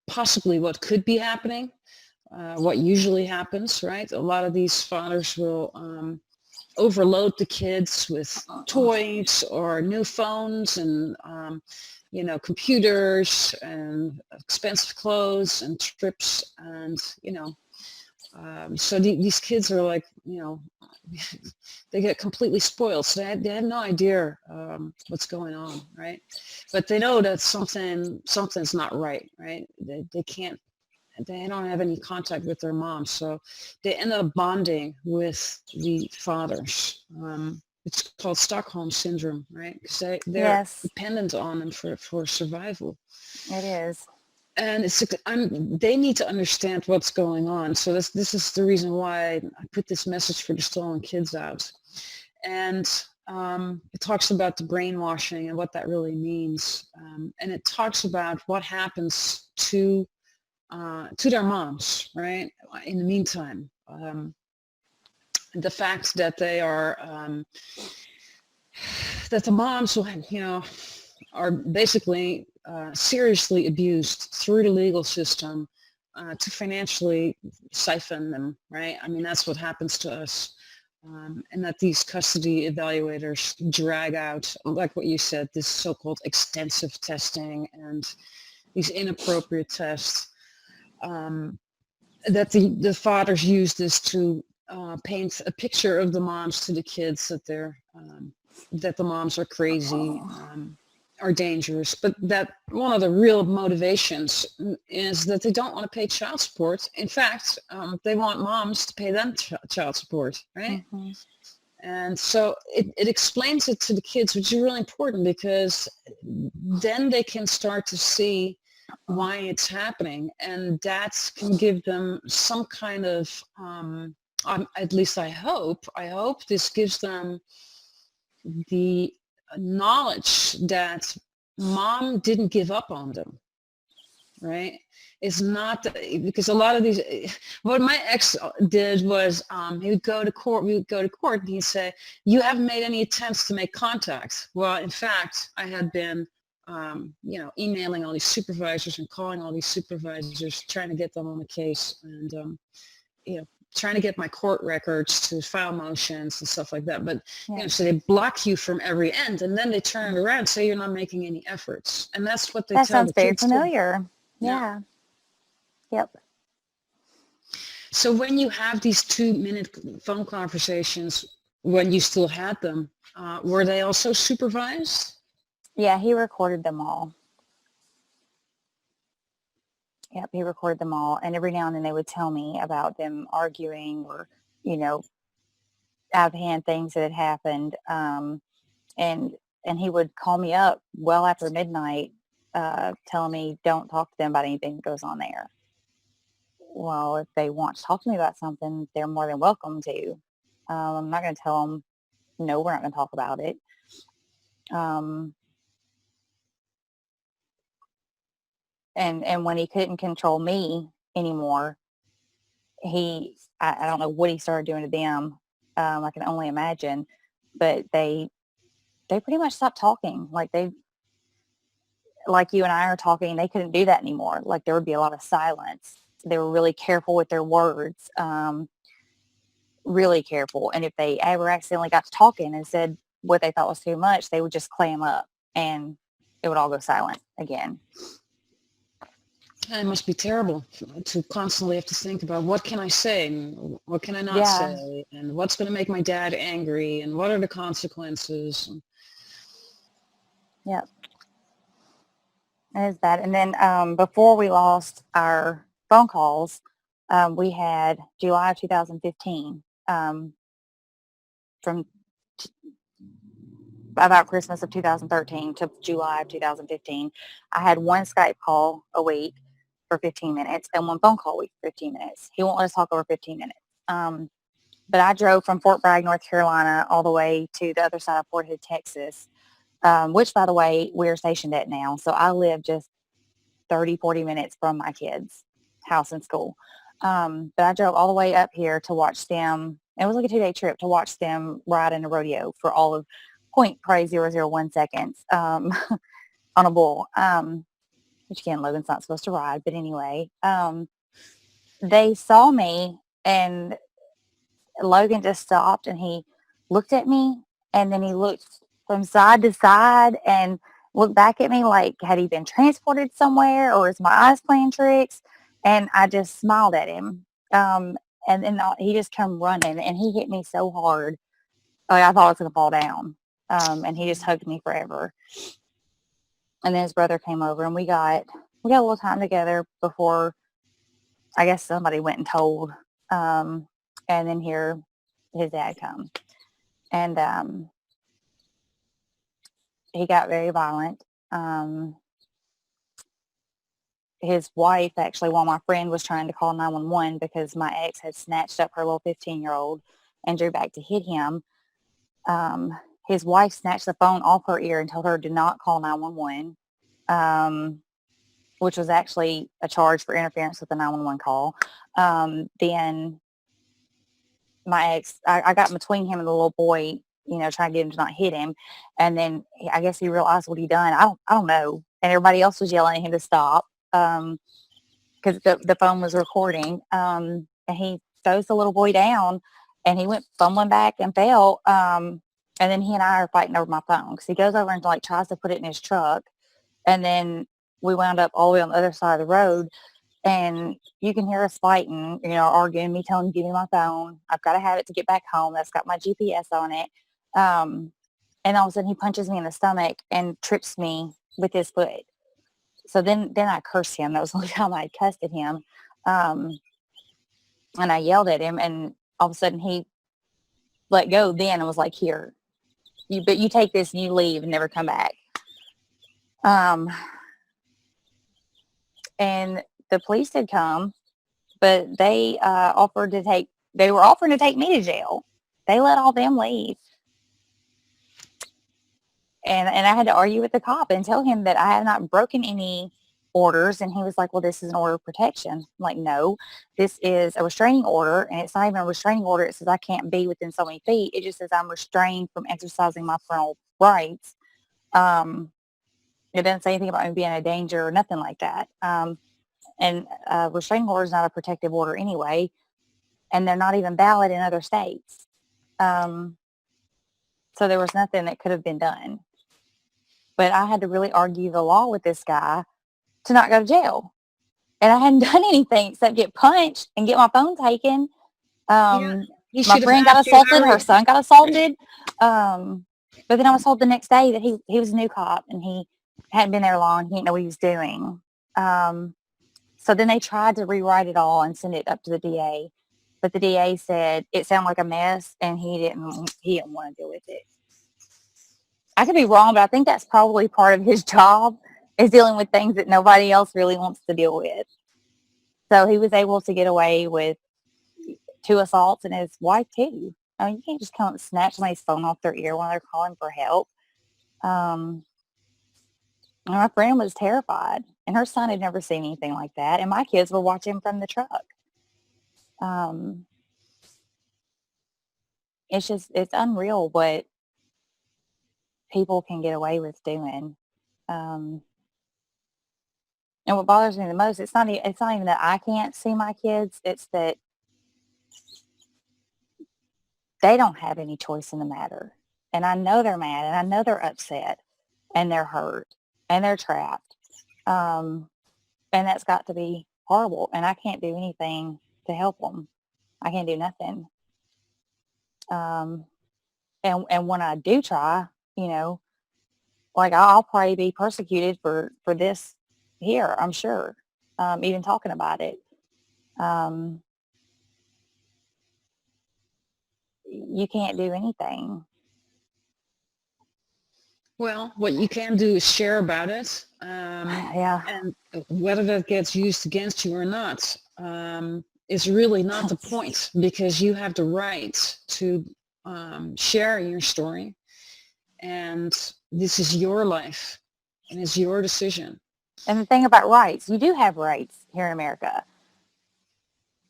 possibly what could be happening, what usually happens, right? A lot of these fathers will overload the kids with toys or new phones and computers and expensive clothes and trips, and so these kids are like, they get completely spoiled. So they have no idea what's going on, right? But they know that something's not right, right? They don't have any contact with their moms, so they end up bonding with the fathers. It's called Stockholm syndrome, right? Because they're Yes, dependent on them for survival. it is. And they need to understand what's going on. So this is the reason why I put this Message for the Stolen Kids out. And it talks about the brainwashing and what that really means. And it talks about what happens to their moms, right? In the meantime, the fact that they are, that the moms, are basically seriously abused through the legal system to financially siphon them, right? I mean, that's what happens to us. And that these custody evaluators drag out, like what you said, this so-called extensive testing and these inappropriate tests. That the fathers use this to paint a picture of the moms to the kids, that that the moms are crazy, are dangerous, but that one of the real motivations is that they don't want to pay child support. In fact, they want moms to pay them child support, right? Mm-hmm. And so it explains it to the kids, which is really important, because then they can start to see why it's happening, and that can give them some kind of at least I hope this gives them the knowledge that mom didn't give up on them, right? It's not because a lot of these, what my ex did was he would go to court, and he'd say, you haven't made any attempts to make contact. Well, in fact, I had been emailing all these supervisors and calling all these supervisors, trying to get them on the case, and trying to get my court records to file motions and stuff like that. But so they block you from every end, and then they turn it around and say you're not making any efforts, and that's what they That tell sounds the very kids familiar. too. Yeah. Yep. So when you have these 2-minute phone conversations, when you still had them, were they also supervised? Yeah, he recorded them all. Yep, he recorded them all. And every now and then they would tell me about them arguing or, out of hand things that had happened. And he would call me up well after midnight, telling me don't talk to them about anything that goes on there. Well, if they want to talk to me about something, they're more than welcome to. I'm not going to tell them, no, we're not going to talk about it. And when he couldn't control me anymore, I don't know what he started doing to them. I can only imagine, but they pretty much stopped talking. Like you and I are talking, they couldn't do that anymore. Like there would be a lot of silence. They were really careful with their words, really careful. And if they ever accidentally got to talking and said what they thought was too much, they would just clam up and it would all go silent again. It must be terrible to constantly have to think about what can I say and what can I not Yeah. say, and what's going to make my dad angry, and what are the consequences. Yep. It is bad. And then before we lost our phone calls, we had July of 2015 from about Christmas of 2013 to July of 2015, I had one Skype call a week for 15 minutes and one phone call a week for 15 minutes. He won't let us talk over 15 minutes. But I drove from Fort Bragg, North Carolina, all the way to the other side of Fort Hood, Texas, which, by the way, we're stationed at now. So I live just 30, 40 minutes from my kids' house and school. But I drove all the way up here to watch them. It was like a 2-day trip to watch them ride in a rodeo for all of 0.0001 seconds on a bull, which again, Logan's not supposed to ride. But anyway, they saw me and Logan just stopped and he looked at me and then he looked from side to side and looked back at me like, had he been transported somewhere or is my eyes playing tricks? And I just smiled at him. And then he just come running and he hit me so hard. Like I thought I was going to fall down. And he just hugged me forever. And then his brother came over and we got a little time together before I guess somebody went and told. And then here his dad come. And he got very violent. His wife, actually, while my friend was trying to call 911 because my ex had snatched up her little 15-year-old and drew back to hit him, his wife snatched the phone off her ear and told her to not call 911, which was actually a charge for interference with the 911 call. Then my ex, I got between him and the little boy, trying to get him to not hit him. And then I guess he realized what he'd done. I don't know. And everybody else was yelling at him to stop because the phone was recording. And he throws the little boy down and he went fumbling back and fell. And then he and I are fighting over my phone because he goes over and like tries to put it in his truck. And then we wound up all the way on the other side of the road. And you can hear us fighting, arguing, me telling him, give me my phone. I've got to have it to get back home. That's got my GPS on it. And all of a sudden he punches me in the stomach and trips me with his foot. So then I cursed him. That was the only time I cussed at him. And I yelled at him and all of a sudden he let go then and was like, here, but you take this and you leave and never come back. And the police had come, but they were offering to take me to jail. They let all them leave. And I had to argue with the cop and tell him that I have not broken any orders. And he was like, well, this is an order of protection. I'm like, no, this is a restraining order. And it's not even a restraining order. It says I can't be within so many feet. It just says I'm restrained from exercising my parental rights. It doesn't say anything about me being a danger or nothing like that. And a restraining order is not a protective order anyway. And they're not even valid in other states. So there was nothing that could have been done. But I had to really argue the law with this guy to not go to jail. And I hadn't done anything except get punched and get my phone taken. My friend got assaulted. Her son got assaulted. But then I was told the next day that he was a new cop and he hadn't been there long. He didn't know what he was doing. So then they tried to rewrite it all and send it up to the DA. But the DA said it sounded like a mess and he didn't want to deal with it. I could be wrong, but I think that's probably part of his job is dealing with things that nobody else really wants to deal with. So he was able to get away with 2 assaults and his wife too. I mean, you can't just come and snatch somebody's phone off their ear when they're calling for help. And my friend was terrified, and her son had never seen anything like that. And my kids were watching from the truck. It's unreal what people can get away with doing. And what bothers me the most, it's not even that I can't see my kids. It's that they don't have any choice in the matter. And I know they're mad and I know they're upset and they're hurt and they're trapped. And that's got to be horrible. And I can't do anything to help them. I can't do nothing. And when I do try, like I'll probably be persecuted for this here, I'm sure, even talking about it. You can't do anything. Well, what you can do is share about it, Yeah. and whether that gets used against you or not is really not the point, because you have the right to share your story, and this is your life, and it's your decision. And the thing about rights, you do have rights here in America,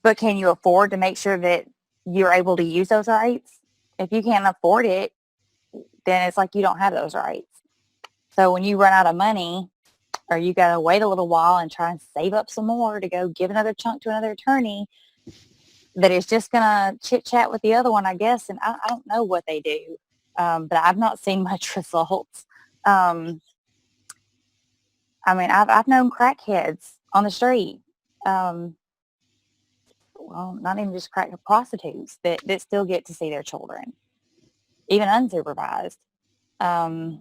but can you afford to make sure that you're able to use those rights? If you can't afford it, then it's like you don't have those rights. So when you run out of money, or you got to wait a little while and try and save up some more to go give another chunk to another attorney that is just going to chit chat with the other one, I guess. And I don't know what they do, but I've not seen much results. I mean, I've known crackheads on the street. Well, not even just crack prostitutes that still get to see their children, even unsupervised, um,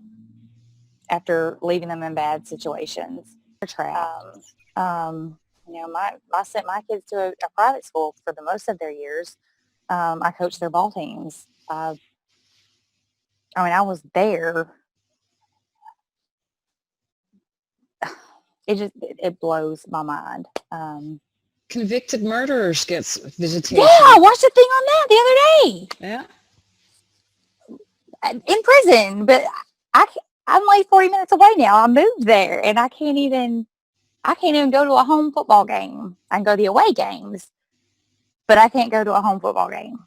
after leaving them in bad situations. They're trapped. I sent my kids to a private school for the most of their years. I coached their ball teams. I was there. It blows my mind. Convicted murderers gets visitation. Yeah, I watched a thing on that the other day. Yeah. In prison, but I'm like 40 minutes away now. I moved there, and I can't even go to a home football game. I can go to the away games, but I can't go to a home football game.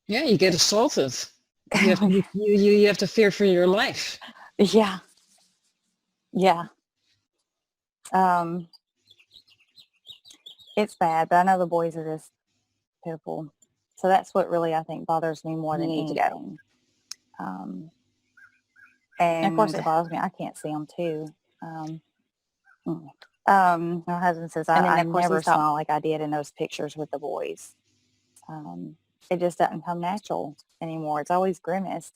Yeah, you get assaulted. You have to fear for your life. Yeah. It's bad, but I know the boys are just pitiful. So that's what really, I think, bothers me more than anything. And of course it bothers me. I can't see them too. My husband says I never smile like I did in those pictures with the boys. It just doesn't come natural anymore. It's always grimaced.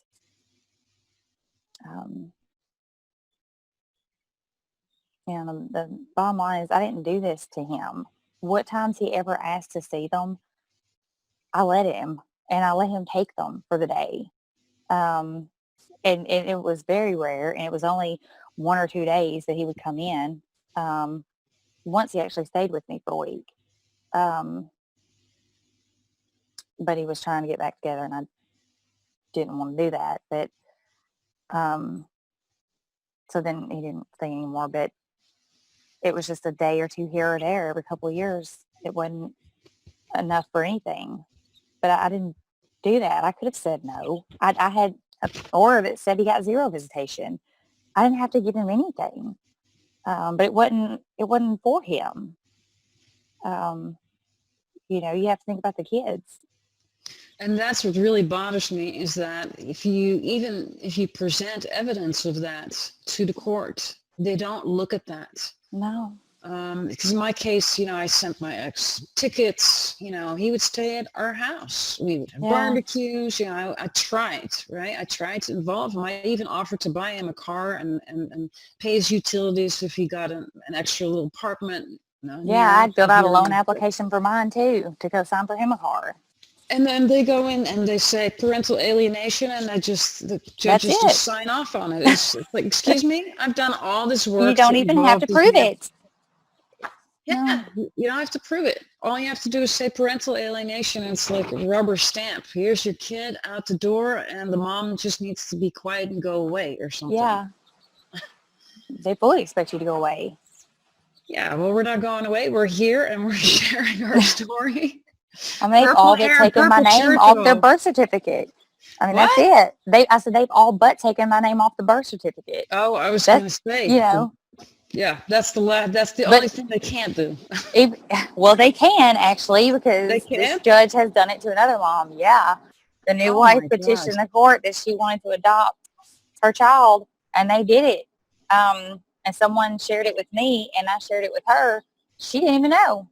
And the bottom line is I didn't do this to him. What times he ever asked to see them, I let him, and I let him take them for the day. And it was very rare, and it was only 1 or 2 days that he would come in. Once he actually stayed with me for a week. But he was trying to get back together, and I didn't want to do that. But so then he didn't stay anymore. But it was just a day or two here or there every couple of years. It wasn't enough for anything. But I didn't do that. I could have said no. I had an order that said he got 0 visitation. I didn't have to give him anything. But it wasn't for him. You have to think about the kids. And that's what really bothers me, is that if you present evidence of that to the court, they don't look at that. No. Because in my case, I sent my ex tickets. He would stay at our house. We would have barbecues. I tried, right? I tried to involve him. I even offered to buy him a car and pay his utilities if he got an extra little apartment. I'd filled out a loan application for mine too, to go sign for him a car. And then they go in and they say parental alienation, and the judges just sign off on it. It's like, excuse me, I've done all this work. You don't even have to prove it. Yeah, you don't have to prove it. All you have to do is say parental alienation, and it's like a rubber stamp. Here's your kid out the door, and the mom just needs to be quiet and go away or something. Yeah. They fully expect you to go away. Yeah, well, we're not going away. We're here, and we're sharing our story. They've all but taken my name off their birth certificate. That's it. I said they've all but taken my name off the birth certificate. Oh, I was going to say. Yeah, that's the only thing they can't do. Well, they can actually, because this judge has done it to another mom. Yeah, the new wife petitioned the court that she wanted to adopt her child, and they did it. And someone shared it with me, and I shared it with her. She didn't even know.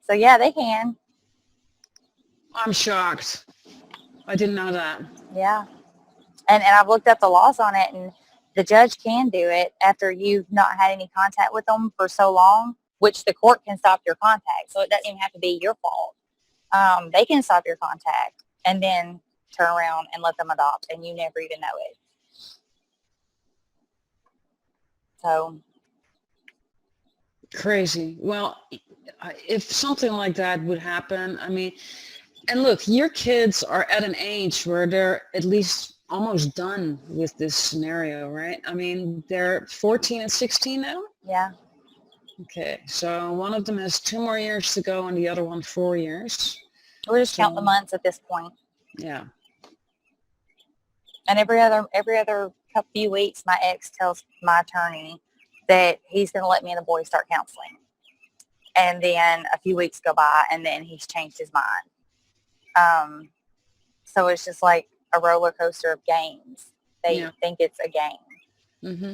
So yeah, they can. I'm shocked. I didn't know that. Yeah. And I've looked up the laws on it, and the judge can do it after you've not had any contact with them for so long, which the court can stop your contact. So it doesn't even have to be your fault. They can stop your contact. and then turn around and let them adopt, and you never even know it. So Crazy. Well, if something like that would happen, I mean, and look, your kids are at an age where they're at least almost done with this scenario, right? I mean, they're 14 and 16 now? yeah, Okay, so one of them has 2 more years to go and the other one 4 years. we're just So, counting the months at this point. yeah. And every other few weeks, my ex tells my attorney that he's going to let me and the boys start counseling. And then a few weeks go by, and then he's changed his mind. So it's just like a roller coaster of games. They think it's a game. Mm-hmm.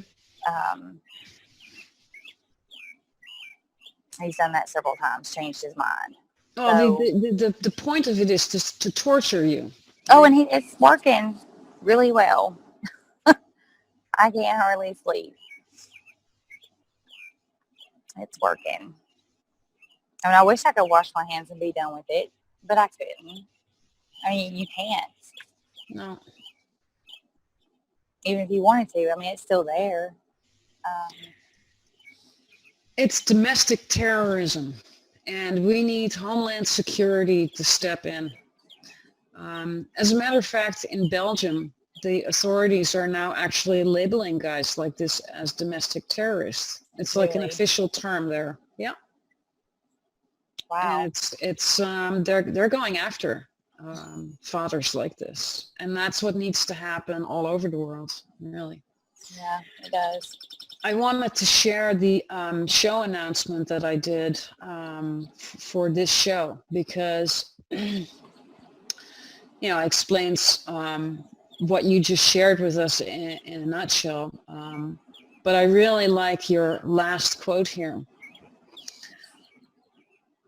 He's done that several times, changed his mind. Oh, So, the point of it is to torture you. oh, and it's working really well. I can't hardly sleep. It's working. I mean, I wish I could wash my hands and be done with it, but I couldn't. I mean, you can't. No. Even if you wanted to. I mean, it's still there. It's domestic terrorism, and we need Homeland Security to step in. As a matter of fact, in Belgium, the authorities are now actually labeling guys like this as domestic terrorists. It's like an Really? official term there. Yeah. Wow. And they're going after fathers like this, and that's what needs to happen all over the world, really. Yeah, it does. I wanted to share the show announcement that I did for this show because, it explains what you just shared with us in a nutshell. But I really like your last quote here.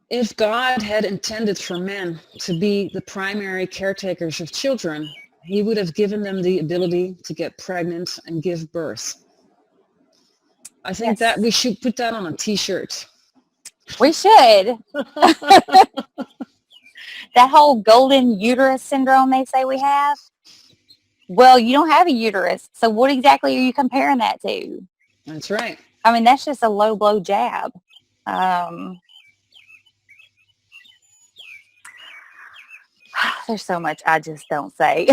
If God had intended for men to be the primary caretakers of children, he would have given them the ability to get pregnant and give birth. I think that we should put that on a t-shirt. We should. That whole golden uterus syndrome they say we have. Well, you don't have a uterus. So what exactly are you comparing that to? That's right. I mean, that's just a low blow jab. There's so much I just don't say.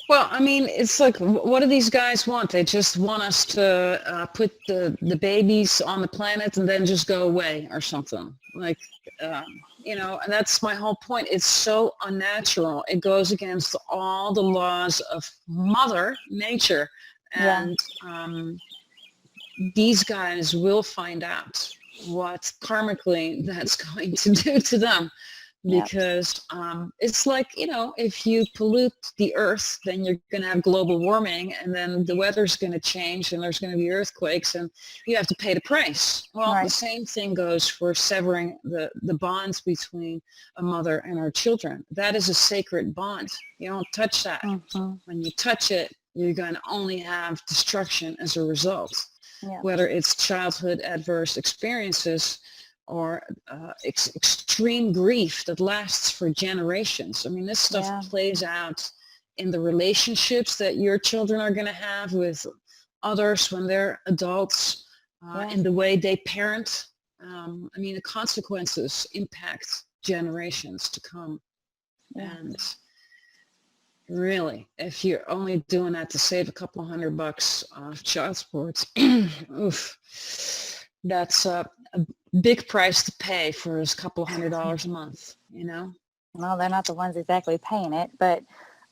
Well, I mean, it's like, what do these guys want? They just want us to put the babies on the planet and then just go away or something. Like, and that's my whole point. It's so unnatural. It goes against all the laws of Mother Nature. And these guys will find out what karmically that's going to do to them. Because it's like, if you pollute the earth, then you're going to have global warming, and then the weather's going to change, and there's going to be earthquakes, and you have to pay the price. Well, the same thing goes for severing the bonds between a mother and her children. That is a sacred bond. You don't touch that. Mm-hmm. When you touch it, you're going to only have destruction as a result, whether it's childhood adverse experiences or extreme grief that lasts for generations. I mean, this stuff plays out in the relationships that your children are going to have with others when they're adults, in the way they parent. I mean, the consequences impact generations to come. And really, if you're only doing that to save a couple $100 off child support, oof, that's a big price to pay for his couple $100 a month, Well, they're not the ones exactly paying it, but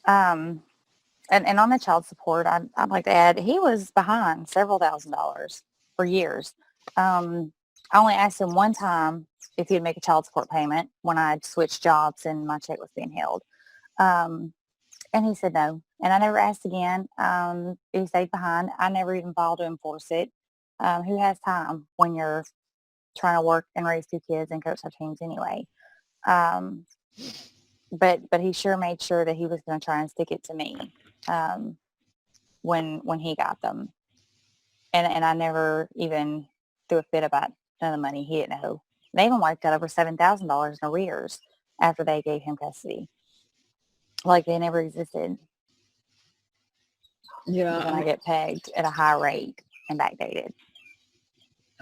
and on the child support, I'd like to add, he was behind several $1,000s for years. I only asked him one time if he'd make a child support payment when I'd switched jobs and my check was being held. And he said no. And I never asked again. He stayed behind. I never even filed to enforce it. Who has time when you're trying to work and raise 2 kids and coach our teams anyway? But he sure made sure that he was going to try and stick it to me when he got them. And I never even threw a fit about none of the money. He didn't know. They even wiped out over $7,000 in arrears after they gave him custody. Like they never existed. Yeah, You're going to get pegged at a high rate and backdated.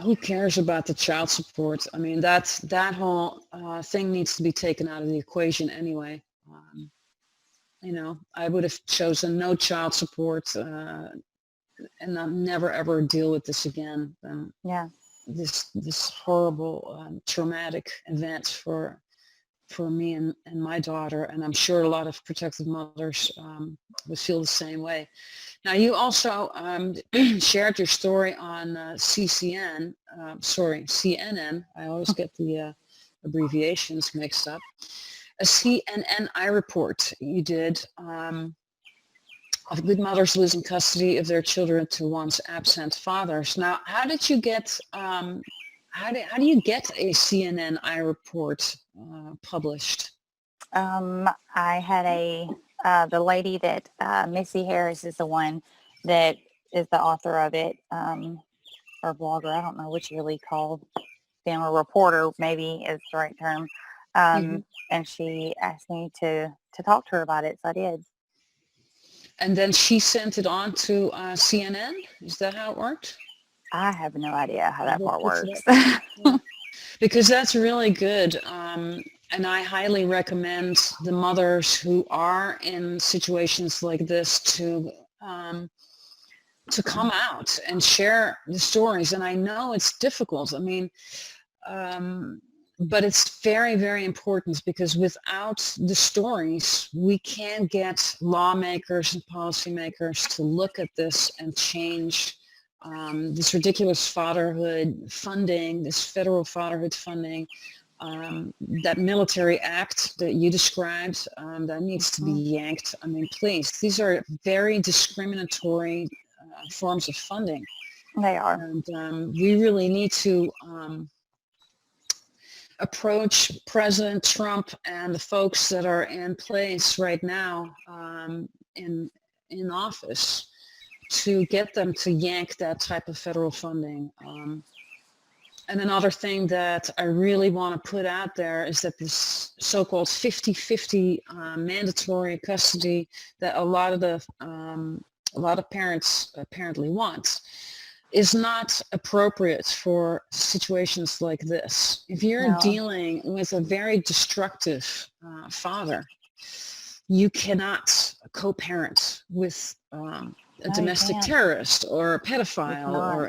who cares about the child support? I mean, that whole thing needs to be taken out of the equation anyway. I would have chosen no child support and not never ever deal with this again. Yeah. This horrible traumatic event for me and my daughter, and I'm sure a lot of protective mothers would feel the same way. Now, you also shared your story on CNN. I always get the abbreviations mixed up. A CNN report you did of good mothers losing custody of their children to one's absent fathers. Now, how did you get? How do you get a CNN report published? I had the lady that Missy Harris is the one that is the author of it, or blogger. I don't know what you really call them, a reporter maybe is the right term. And she asked me to talk to her about it, so I did. And then she sent it on to CNN? Is that how it worked? I have no idea how that part works. Because that's really good. And I highly recommend the mothers who are in situations like this to come out and share the stories. And I know it's difficult. I mean, but it's very, very important, because without the stories, we can get lawmakers and policymakers to look at this and change this ridiculous fatherhood funding, this federal fatherhood funding, that military act that you described, that needs to be yanked. I mean, please, these are very discriminatory forms of funding. They are. And we really need to approach President Trump and the folks that are in place right now in office to get them to yank that type of federal funding. And another thing that I really want to put out there is that this so-called 50-50 mandatory custody that a lot of parents apparently want is not appropriate for situations like this. If you're dealing with a very destructive father, you cannot co-parent with a domestic terrorist or a pedophile, or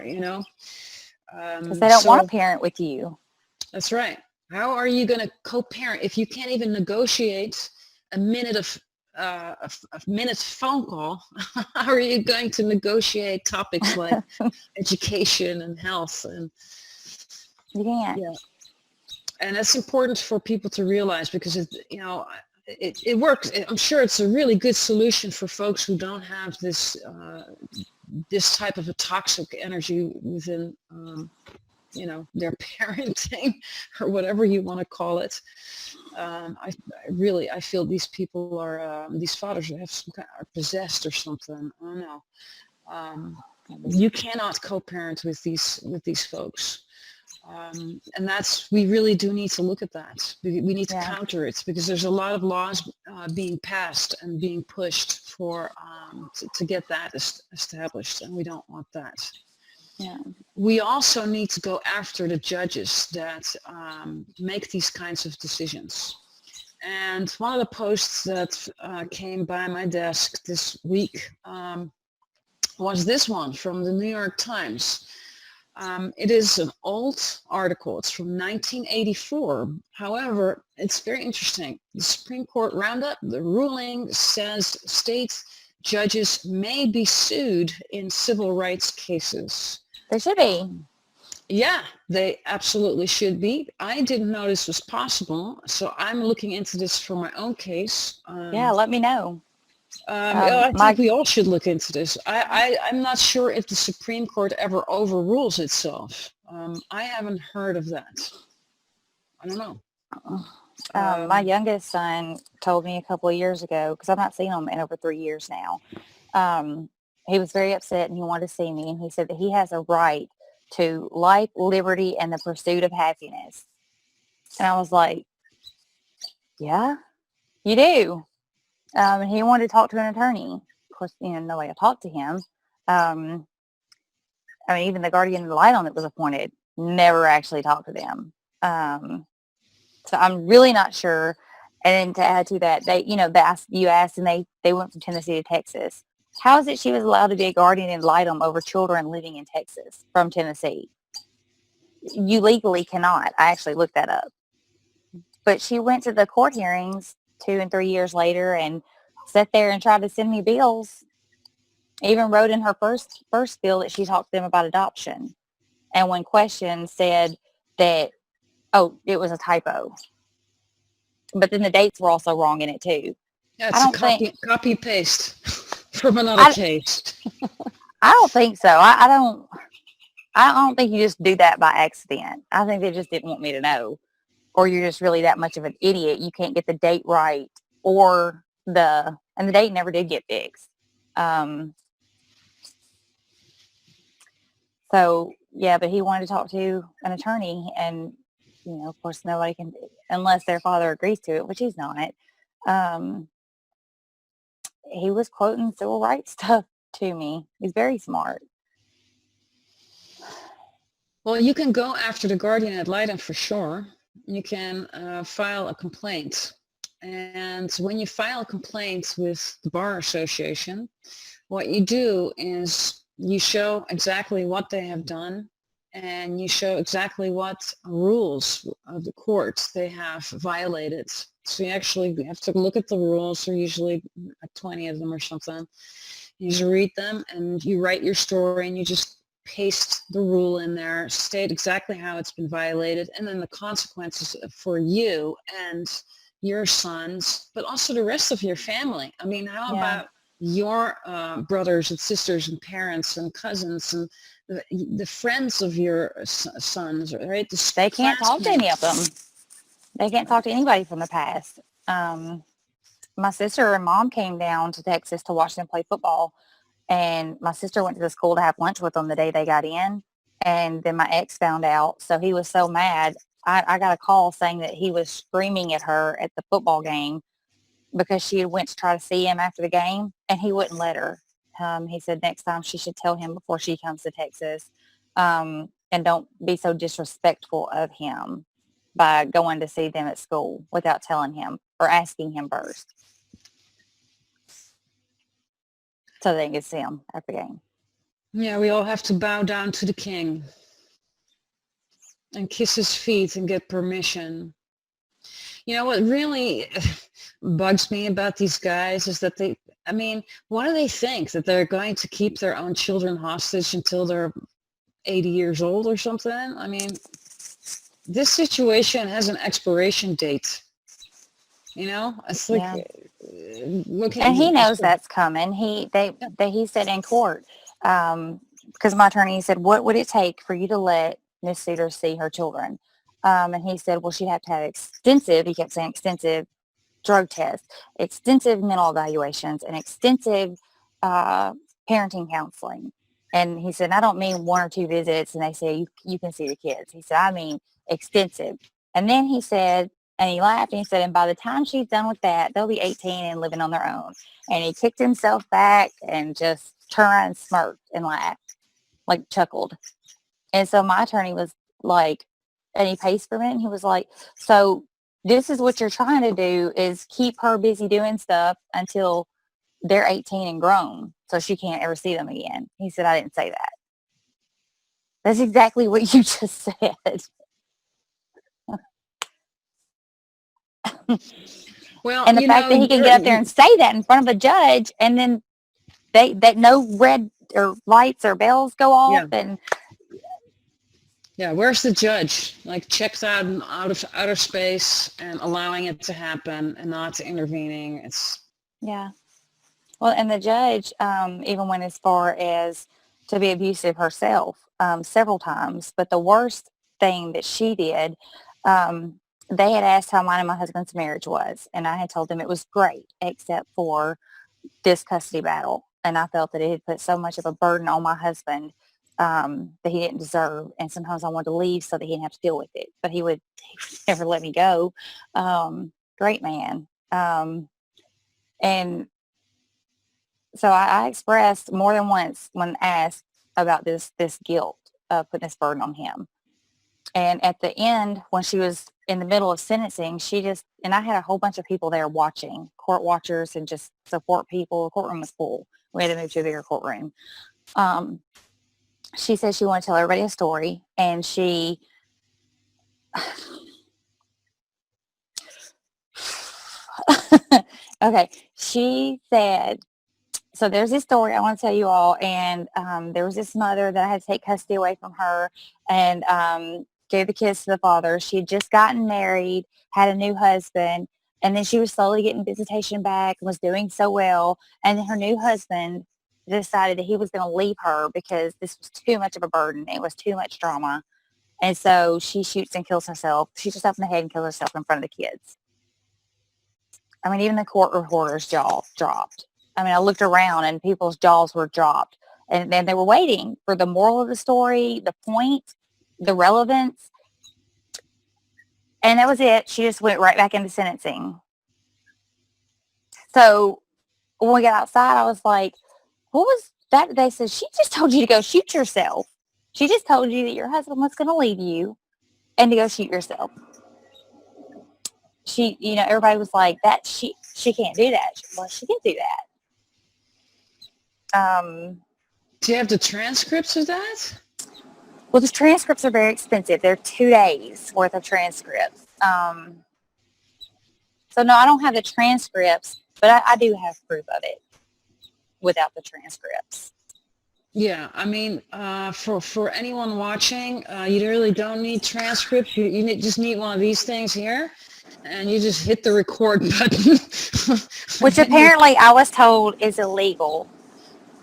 because they don't want to parent with you. That's right. How are you going to co-parent if you can't even negotiate a minute phone call? How are you going to negotiate topics like education and health? And you can't. Yeah, and that's important for people to realize, because it works. I'm sure it's a really good solution for folks who don't have this type of a toxic energy within their parenting or whatever you want to call it. I feel these people are these fathers have are possessed or something. I don't know. You cannot co-parent with these folks. And we really do need to look at that. We need to counter it, because there's a lot of laws being passed and being pushed for to get that established, and we don't want that. Yeah. We also need to go after the judges that make these kinds of decisions. And one of the posts that came by my desk this week was this one from the New York Times. It is an old article. It's from 1984. However, it's very interesting. The Supreme Court roundup, the ruling says state judges may be sued in civil rights cases. They should be. Yeah, they absolutely should be. I didn't know this was possible, so I'm looking into this for my own case. Yeah, let me know. I think we all should look into this. I'm not sure if the Supreme Court ever overrules itself. I haven't heard of that. I don't know. My youngest son told me a couple of years ago, because I've not seen him in over 3 years now. He was very upset and he wanted to see me, and he said that he has a right to life, liberty, and the pursuit of happiness. And I was like, Yeah, you do. And he wanted to talk to an attorney. Of course, nobody will talk to him. Um, I mean, even the guardian ad litem that was appointed never actually talked to them. Um, so I'm really not sure. And then to add to that, you asked, and they went from Tennessee to Texas. How is it she was allowed to be a guardian ad litem over children living in Texas from Tennessee? You legally cannot. I actually looked that up. But she went to the court hearings 2 and 3 years later and sat there and tried to send me bills. Even wrote in her first bill that she talked to them about adoption. And when questioned, said that, oh, it was a typo. But then the dates were also wrong in it too. Yeah, I it's a don't think copy paste from another I case. I don't think so. I don't think you just do that by accident. I think they just didn't want me to know. Or you're just really that much of an idiot. You can't get the date right or and the date never did get fixed. Um, so yeah, but he wanted to talk to an attorney and, of course nobody can, unless their father agrees to it, which he's not. Um, he was quoting civil rights stuff to me. He's very smart. Well, you can go after the guardian ad litem for sure. You can file a complaint. And when you file a complaint with the Bar Association, what you do is you show exactly what they have done and you show exactly what rules of the court they have violated. So you actually have to look at the rules. There are usually 20 of them or something. You just read them and you write your story and you just paste the rule in there, state exactly how it's been violated, and then the consequences for you and your sons, but also the rest of your family. I mean, how Yeah. about your brothers and sisters and parents and cousins and the friends of your sons, right? They can't talk to any of them. They can't talk to anybody from the past. My sister and mom came down to Texas to watch them play football. And my sister went to the school to have lunch with them the day they got in. And then my ex found out. So he was so mad. I got a call saying that he was screaming at her at the football game because she had went to try to see him after the game and he wouldn't let her. He said next time she should tell him before she comes to Texas, and don't be so disrespectful of him by going to see them at school without telling him or asking him first so they can see him at the game. Yeah, we all have to bow down to the king and kiss his feet and get permission. You know what really bugs me about these guys is that what do they think? That they're going to keep their own children hostage until they're 80 years old or something? I mean, this situation has an expiration date. It's like, Yeah. look And he knows at, that's coming. He said in court, because my attorney said, what would it take for you to let Miss Cedar see her children? And he said, well, she'd have to have extensive, he kept saying extensive drug tests, extensive mental evaluations, and extensive parenting counseling. And he said, I don't mean 1 or 2 visits and they say you can see the kids. He said, I mean extensive. And then he said, and he laughed and he said, and by the time she's done with that, they'll be 18 and living on their own. And he kicked himself back and just turned around and smirked and laughed, like chuckled. And so my attorney was like, and he paced for a minute and he was like, so this is what you're trying to do is keep her busy doing stuff until they're 18 and grown so she can't ever see them again. He said, I didn't say that. That's exactly what you just said. well, And the fact that he can get up there and say that in front of a judge and then that no red or lights or bells go off and yeah, where's the judge? Like checked out in outer space and allowing it to happen and not intervening. Yeah. Well, and the judge even went as far as to be abusive herself several times. But the worst thing that she did, they had asked how mine and my husband's marriage was. And I had told them it was great, except for this custody battle. And I felt that it had put so much of a burden on my husband that he didn't deserve. And sometimes I wanted to leave so that he didn't have to deal with it. But he would never let me go. great man. And so I expressed more than once when asked about this guilt of putting this burden on him. And at the end, when she was in the middle of sentencing, and I had a whole bunch of people there watching, court watchers and just support people. The courtroom was full. We had to move to a bigger courtroom. She said she wanted to tell everybody a story, and she okay, she said, so there's this story I want to tell you all, and there was this mother that I had to take custody away from her and gave the kids to the father. She had just gotten married, had a new husband, and then she was slowly getting visitation back and was doing so well. And then her new husband decided that he was going to leave her because this was too much of a burden. It was too much drama. And so she shoots and kills herself, shoots herself in the head and kills herself in front of the kids. I mean, even the court reporter's jaw dropped. I mean, I looked around and people's jaws were dropped. And then they were waiting for the moral of the story, the point, the relevance. And that was it. She just went right back into sentencing. So when we got outside, I was like, what was that? They said, she just told you to go shoot yourself. She just told you that your husband was going to leave you and to go shoot yourself. She, everybody was like, that she can't do that. Well, she can do that. Do you have the transcripts of that? Well, the transcripts are very expensive. They're 2 days worth of transcripts. So no, I don't have the transcripts, but I do have proof of it without the transcripts. Yeah, I mean, for anyone watching, you really don't need transcripts. You just need one of these things here, and you just hit the record button. Which apparently I was told is illegal.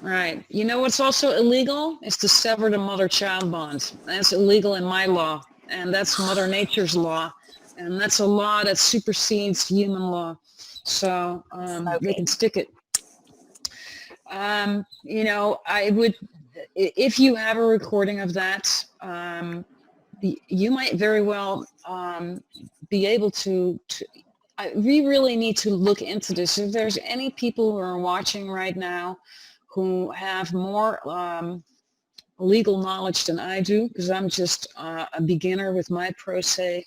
Right. You know what's also illegal? Is to sever the mother-child bond. That's illegal in my law, and that's Mother Nature's law, and that's a law that supersedes human law. So they can stick it. I would, if you have a recording of that, you might very well be able to we really need to look into this. If there's any people who are watching right now who have more legal knowledge than I do, because I'm just a beginner with my pro se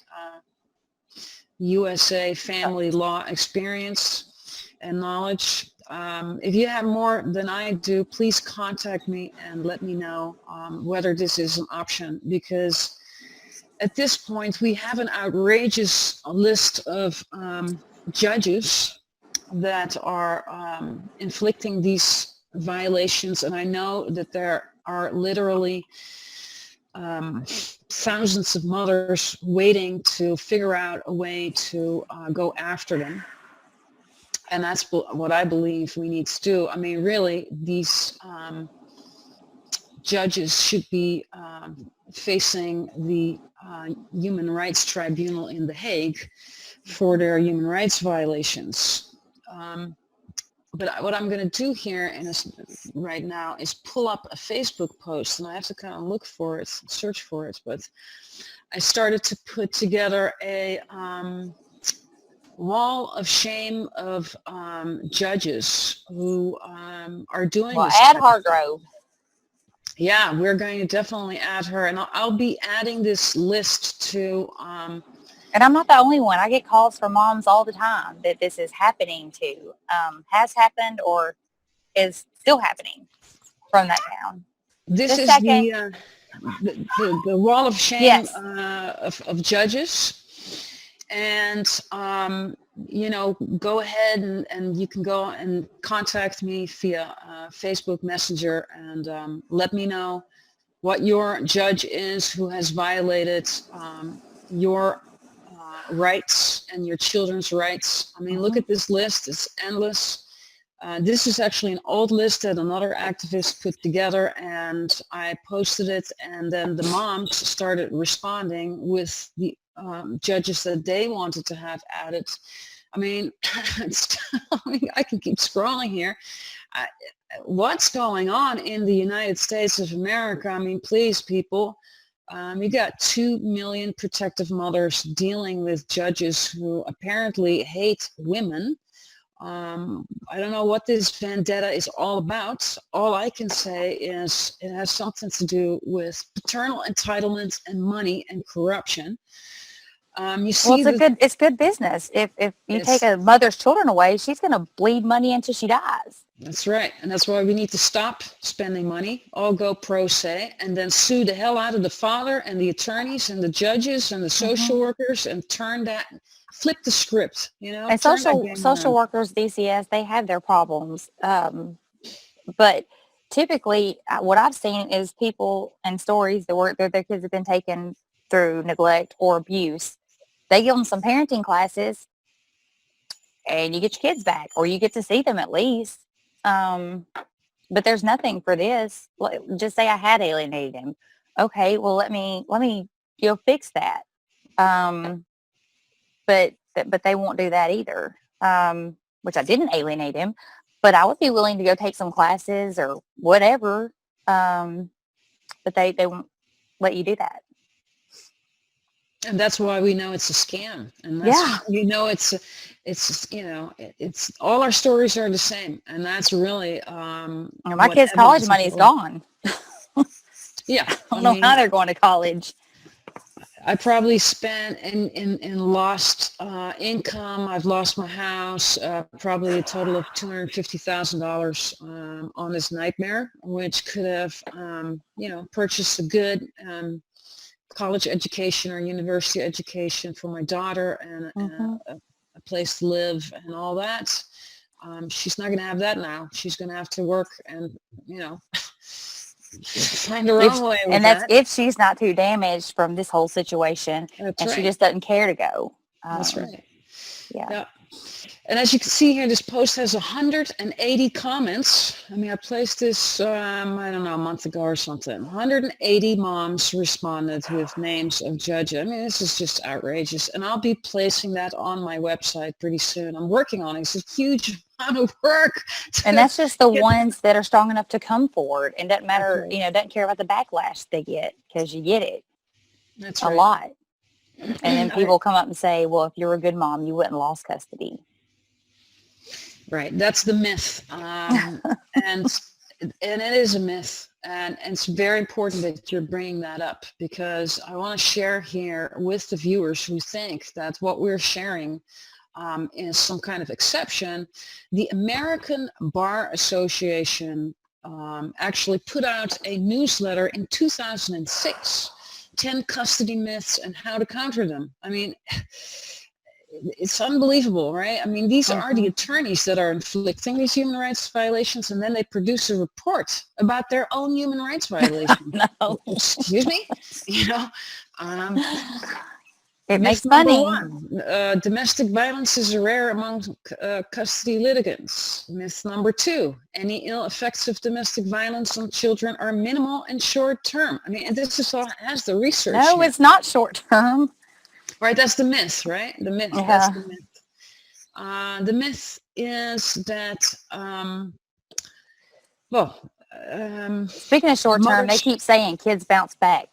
USA family law experience and knowledge. If you have more than I do, please contact me and let me know whether this is an option, because at this point we have an outrageous list of judges that are inflicting these violations, and I know that there are literally thousands of mothers waiting to figure out a way to go after them. And that's what I believe we need to do. I mean, really, these judges should be facing the Human Rights Tribunal in The Hague for their human rights violations. But what I'm going to do here right now is pull up a Facebook post, and I have to kind of look for it, search for it. But I started to put together a wall of shame of judges who are doing well, this. Add Hargrove. Yeah, we're going to definitely add her, and I'll be adding this list to. And I'm not the only one. I get calls from moms all the time that this is happening to, has happened or is still happening from that town. This Just is second. the wall of shame Yes. of judges. And, go ahead and you can go and contact me via Facebook Messenger and let me know what your judge is who has violated your rights and your children's rights. I mean, look at this list. It's endless. This is actually an old list that another activist put together, and I posted it, and then the moms started responding with the judges that they wanted to have added. I mean, I can keep scrolling here. What's going on in the United States of America? I mean, please, people, You got 2 million protective mothers dealing with judges who apparently hate women. I don't know what this vendetta is all about. All I can say is it has something to do with paternal entitlement and money and corruption. You see it's good business. If you take a mother's children away, she's going to bleed money until she dies. That's right. And that's why we need to stop spending money, all go pro se, and then sue the hell out of the father and the attorneys and the judges and the social workers and flip the script, And social workers, DCS, they have their problems. But typically what I've seen is people and stories that their kids have been taken through neglect or abuse. They give them some parenting classes and you get your kids back, or you get to see them at least. But there's nothing for this. Just say I had alienated him. Okay, well, let me fix that. But they won't do that either. Which I didn't alienate him, but I would be willing to go take some classes or whatever. But they won't let you do that. And that's why we know it's a scam. And that's, it's all our stories are the same. And that's really, my kids' college money is gone. Yeah. I don't know how they're going to college. I probably spent in lost income. I've lost my house, probably a total of $250,000 on this nightmare, which could have, purchased a good college education or university education for my daughter and a place to live and all that. She's not going to have that now. She's going to have to work and, find her own way with and that's if she's not too damaged from this whole situation. That's and right. She just doesn't care to go. That's right. Yeah. And as you can see here, this post has 180 comments. I mean, I placed this, I don't know, a month ago or something. 180 moms responded with names of judges. I mean, this is just outrageous. And I'll be placing that on my website pretty soon. I'm working on it. It's a huge amount of work. And that's just the ones that are strong enough to come forward. And doesn't matter, doesn't care about the backlash they get, because you get it. That's a lot. And then people come up and say, well, if you're a good mom, you wouldn't lost custody. Right. That's the myth. And it is a myth. And it's very important that you're bringing that up, because I want to share here with the viewers who think that what we're sharing is some kind of exception. The American Bar Association actually put out a newsletter in 2006, 10 custody myths and how to counter them. I mean, it's unbelievable, right? I mean, these are the attorneys that are inflicting these human rights violations, and then they produce a report about their own human rights violations. No. Excuse me? It makes money. Domestic violence is rare among custody litigants. Myth number 2, any ill effects of domestic violence on children are minimal and short term. I mean, and this is all has the research. No, here. It's not short term. Right, that's the myth, right? The myth, that's the myth. The myth is that, speaking of short term, they keep saying kids bounce back.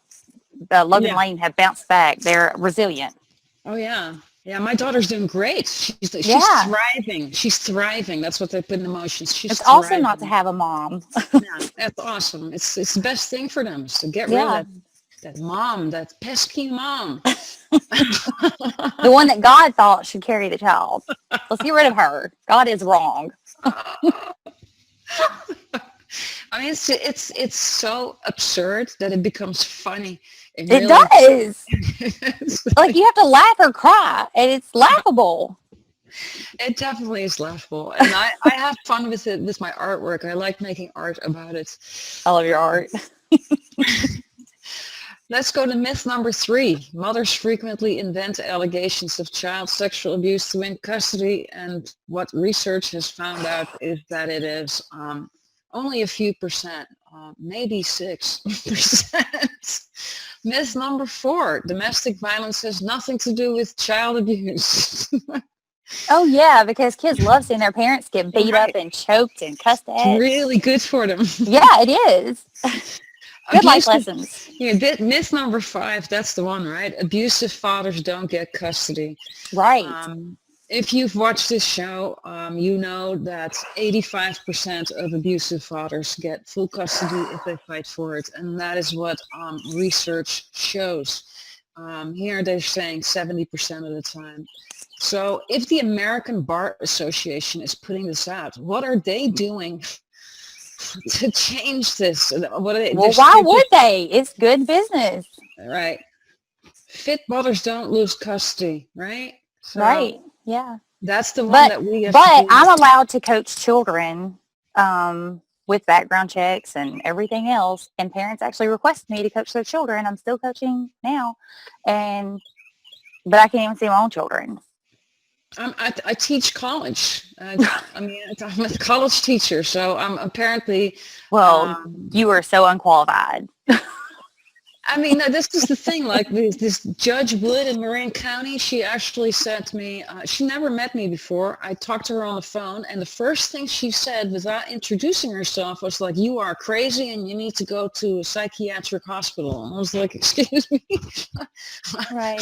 Logan Lane have bounced back. They're resilient. Oh, yeah. Yeah, my daughter's doing great. She's thriving. She's thriving. That's what they put in the motions. It's thriving. Awesome not to have a mom. Yeah, that's awesome. It's the best thing for them, is to get rid of that mom, that pesky mom. The one that God thought should carry the child. Let's get rid of her. God is wrong. I mean, it's so absurd that it becomes funny. It does. Like, you have to laugh or cry, and it's laughable. It definitely is laughable, and I have fun with it, with my artwork. I like making art about it. I love your art. Let's go to myth number 3. Mothers frequently invent allegations of child sexual abuse to win custody, and what research has found out is that it is only a few percent, maybe 6%. Myth number 4, domestic violence has nothing to do with child abuse. Oh, yeah, because kids love seeing their parents get beat up and choked and cussed at. It's really good for them. Yeah, it is. Good life Abusive, lessons. myth number 5, that's the one, right? Abusive fathers don't get custody. Right. If you've watched this show, you know that 85% of abusive fathers get full custody if they fight for it. And that is what research shows. Here they're saying 70% of the time. So if the American Bar Association is putting this out, what are they doing to change this? What are they? Well, why would they? It's good business. Right. Fit mothers don't lose custody, right? So Right. Yeah. that's the one But that we have to but do. I'm allowed to coach children with background checks and everything else. And parents actually request me to coach their children. I'm still coaching now, but I can't even see my own children. I teach college. I mean, I'm a college teacher, so I'm apparently. Well, you are so unqualified. I mean, this is the thing. Like this Judge Wood in Marin County, she actually said to me, she never met me before. I talked to her on the phone, and the first thing she said without introducing herself was like, "You are crazy, and you need to go to a psychiatric hospital." And I was like, "Excuse me, Right.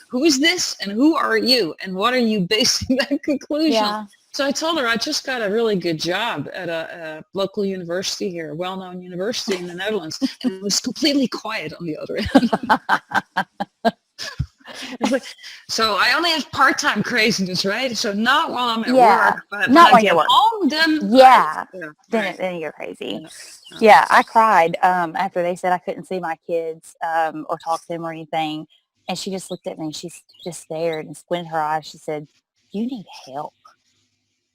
who is this, and who are you, and what are you basing that conclusion?" Yeah. So I told her I just got a really good job at a local university here, a well-known university in the Netherlands, and it was completely quiet on the other end. It's like, so I only have part-time craziness, right? So not while I'm at work, but not when when I get you're home, then then you're crazy. Yeah. Yeah, I cried after they said I couldn't see my kids or talk to them or anything, and she just looked at me and she just stared and squinted her eyes. She said, "You need help."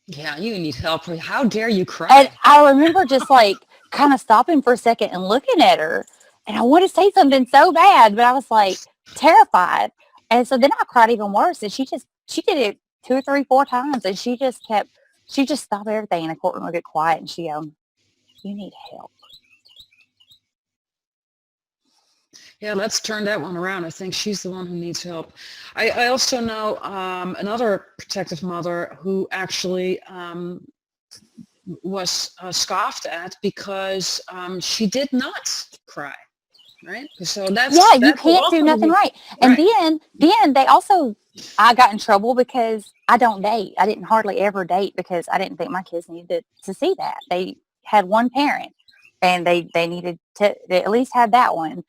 Yeah, you need help. How dare you cry? And I remember just like kind of stopping for a second and looking at her, and I wanted to say something so bad, but I was like terrified. And so then I cried even worse. And she did it 2 or 3, 4 times, and she just stopped everything in the courtroom would get quiet, and she "You need help." Yeah, let's turn that one around. I think she's the one who needs help. I also know another protective mother who actually was scoffed at because she did not cry, right? So You can't do nothing right. And then they also, I got in trouble because I don't date. I didn't hardly ever date because I didn't think my kids needed to see that. They had one parent, and they needed to they at least have that one.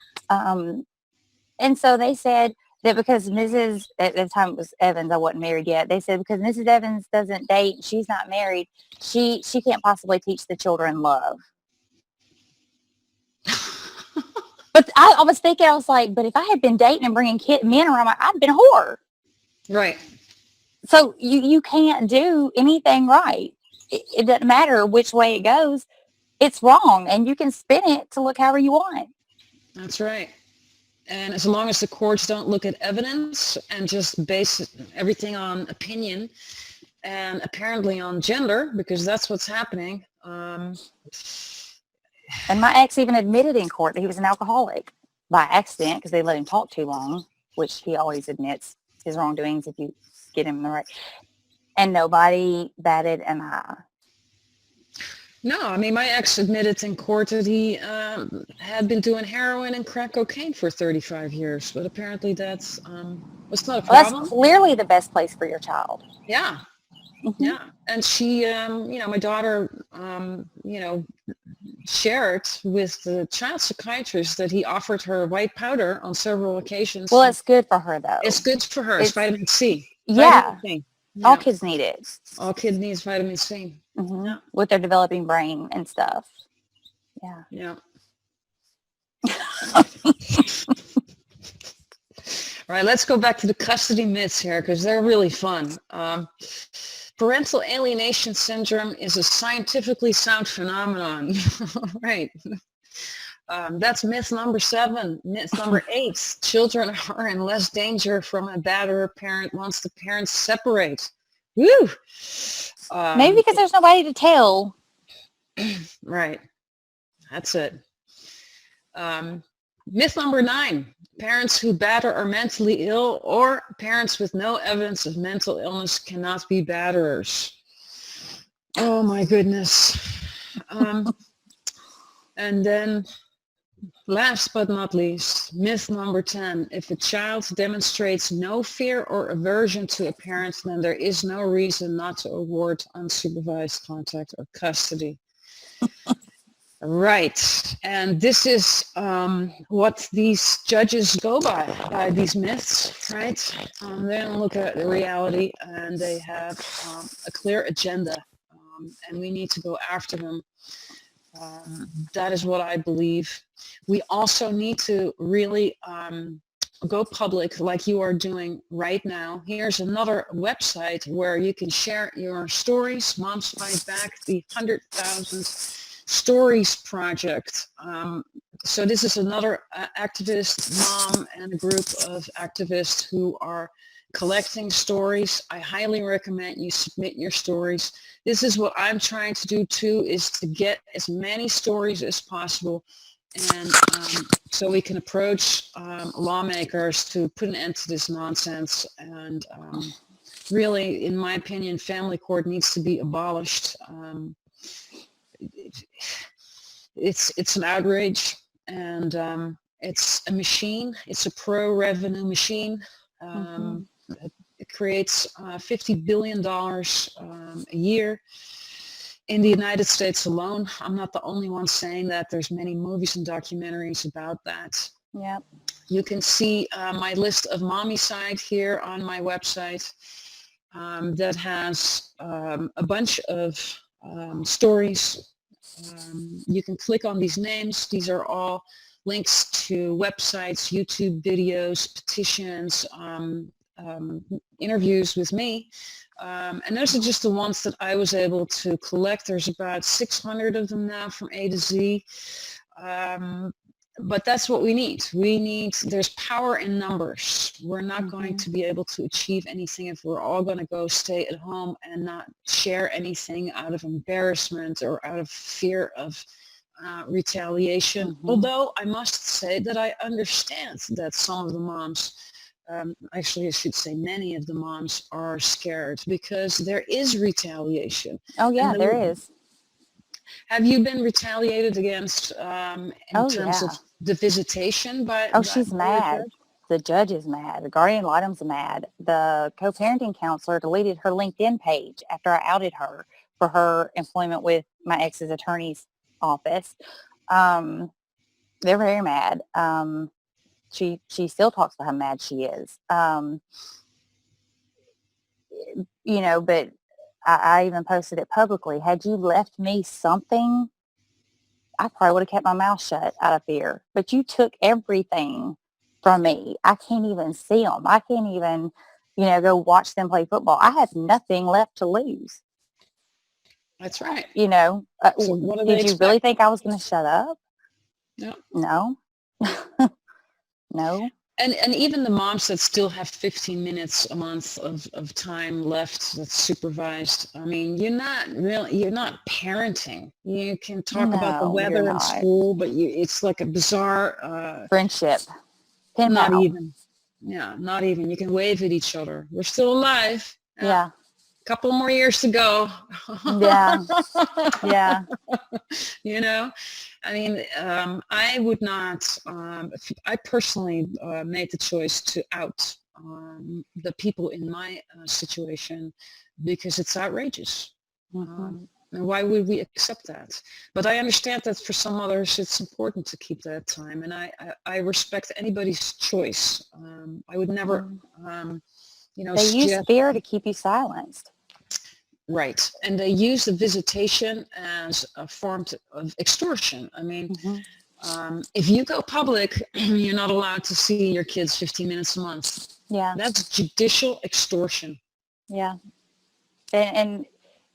And so they said that because Mrs. at the time it was Evans, I wasn't married yet. They said because Mrs. Evans doesn't date, she's not married, she can't possibly teach the children love. But I was thinking, I was like, but if I had been dating and bringing men around, I'd been a whore. Right. So you can't do anything right. It doesn't matter which way it goes. It's wrong, and you can spin it to look however you want. That's right. And as long as the courts don't look at evidence and just base everything on opinion and apparently on gender, because that's what's happening. And my ex even admitted in court that he was an alcoholic by accident because they let him talk too long, which he always admits his wrongdoings if you get him in the right. And nobody batted an eye. No, I mean, my ex admitted in court that he had been doing heroin and crack cocaine for 35 years, but apparently that's not a problem. Well, that's clearly the best place for your child. Yeah. Mm-hmm. Yeah. And she, my daughter, shared with the child psychiatrist that he offered her white powder on several occasions. Well, it's good for her, though. It's good for her. It's vitamin C. Yeah. Vitamin C. All kids need it. All kids need vitamin C. Mm-hmm. Yeah. With their developing brain and stuff. Yeah. Yeah. All right, let's go back to the custody myths here because they're really fun. Parental alienation syndrome is a scientifically sound phenomenon. Right. That's myth number 7. Myth number 8. Children are in less danger from a batterer parent once the parents separate. Woo! Maybe because there's nobody to tell. Right. That's it. Myth number 9. Parents who batter are mentally ill, or parents with no evidence of mental illness cannot be batterers. Oh my goodness. And then Last but not least, myth number 10. If a child demonstrates no fear or aversion to a parent, then there is no reason not to award unsupervised contact or custody. Right. And this is what these judges go by these myths, right? They don't look at the reality, and they have a clear agenda, and we need to go after them. That is what I believe. We also need to really go public like you are doing right now. Here's another website where you can share your stories. Moms Fight Back, the 100,000 Stories Project. So this is another activist mom and a group of activists who are collecting stories. I highly recommend you submit your stories. This is what I'm trying to do too, is to get as many stories as possible, and so we can approach lawmakers to put an end to this nonsense. And really, in my opinion, family court needs to be abolished. It's an outrage, and it's a machine. It's a pro-revenue machine. It creates $50 billion a year in the United States alone. I'm not the only one saying that. There's many movies and documentaries about that. Yep. You can see my list of mommy side here on my website that has a bunch of stories. You can click on these names. These are all links to websites, YouTube videos, petitions, interviews with me. And those are just the ones that I was able to collect. There's about 600 of them now from A to Z. But that's what we need. There's power in numbers. We're not going to be able to achieve anything if we're all going to go stay at home and not share anything out of embarrassment or out of fear of retaliation. Although I must say that I understand that some of the moms, actually I should say many of the moms, are scared because there is retaliation. Oh yeah, there is. Have you been retaliated against in terms of the visitation by? Oh, she's mad. The judge is mad. The guardian ad litem's mad. The co-parenting counselor deleted her LinkedIn page after I outed her for her employment with my ex's attorney's office. They're very mad. She still talks about how mad she is. You know, but I even posted it publicly. Had you left me something, I probably would have kept my mouth shut out of fear. But you took everything from me. I can't even see them. I can't even, go watch them play football. I have nothing left to lose. That's right. So what do did you really think I was going to shut up? No. No. And even the moms that still have 15 minutes a month of time left that's supervised, I mean, you're not parenting. You can talk about the weather in school, but it's like a bizarre friendship. Not even. Yeah, not even. You can wave at each other. We're still alive. Yeah. Couple more years to go. Yeah. Yeah. I mean, I would not, I personally made the choice to out the people in my situation because it's outrageous. And why would we accept that? But I understand that for some others it's important to keep that time, and I respect anybody's choice. I would never, they use fear to keep you silenced. Right. And they use the visitation as a form of extortion. I mean, if you go public, you're not allowed to see your kids 15 minutes a month. Yeah. That's judicial extortion. Yeah. And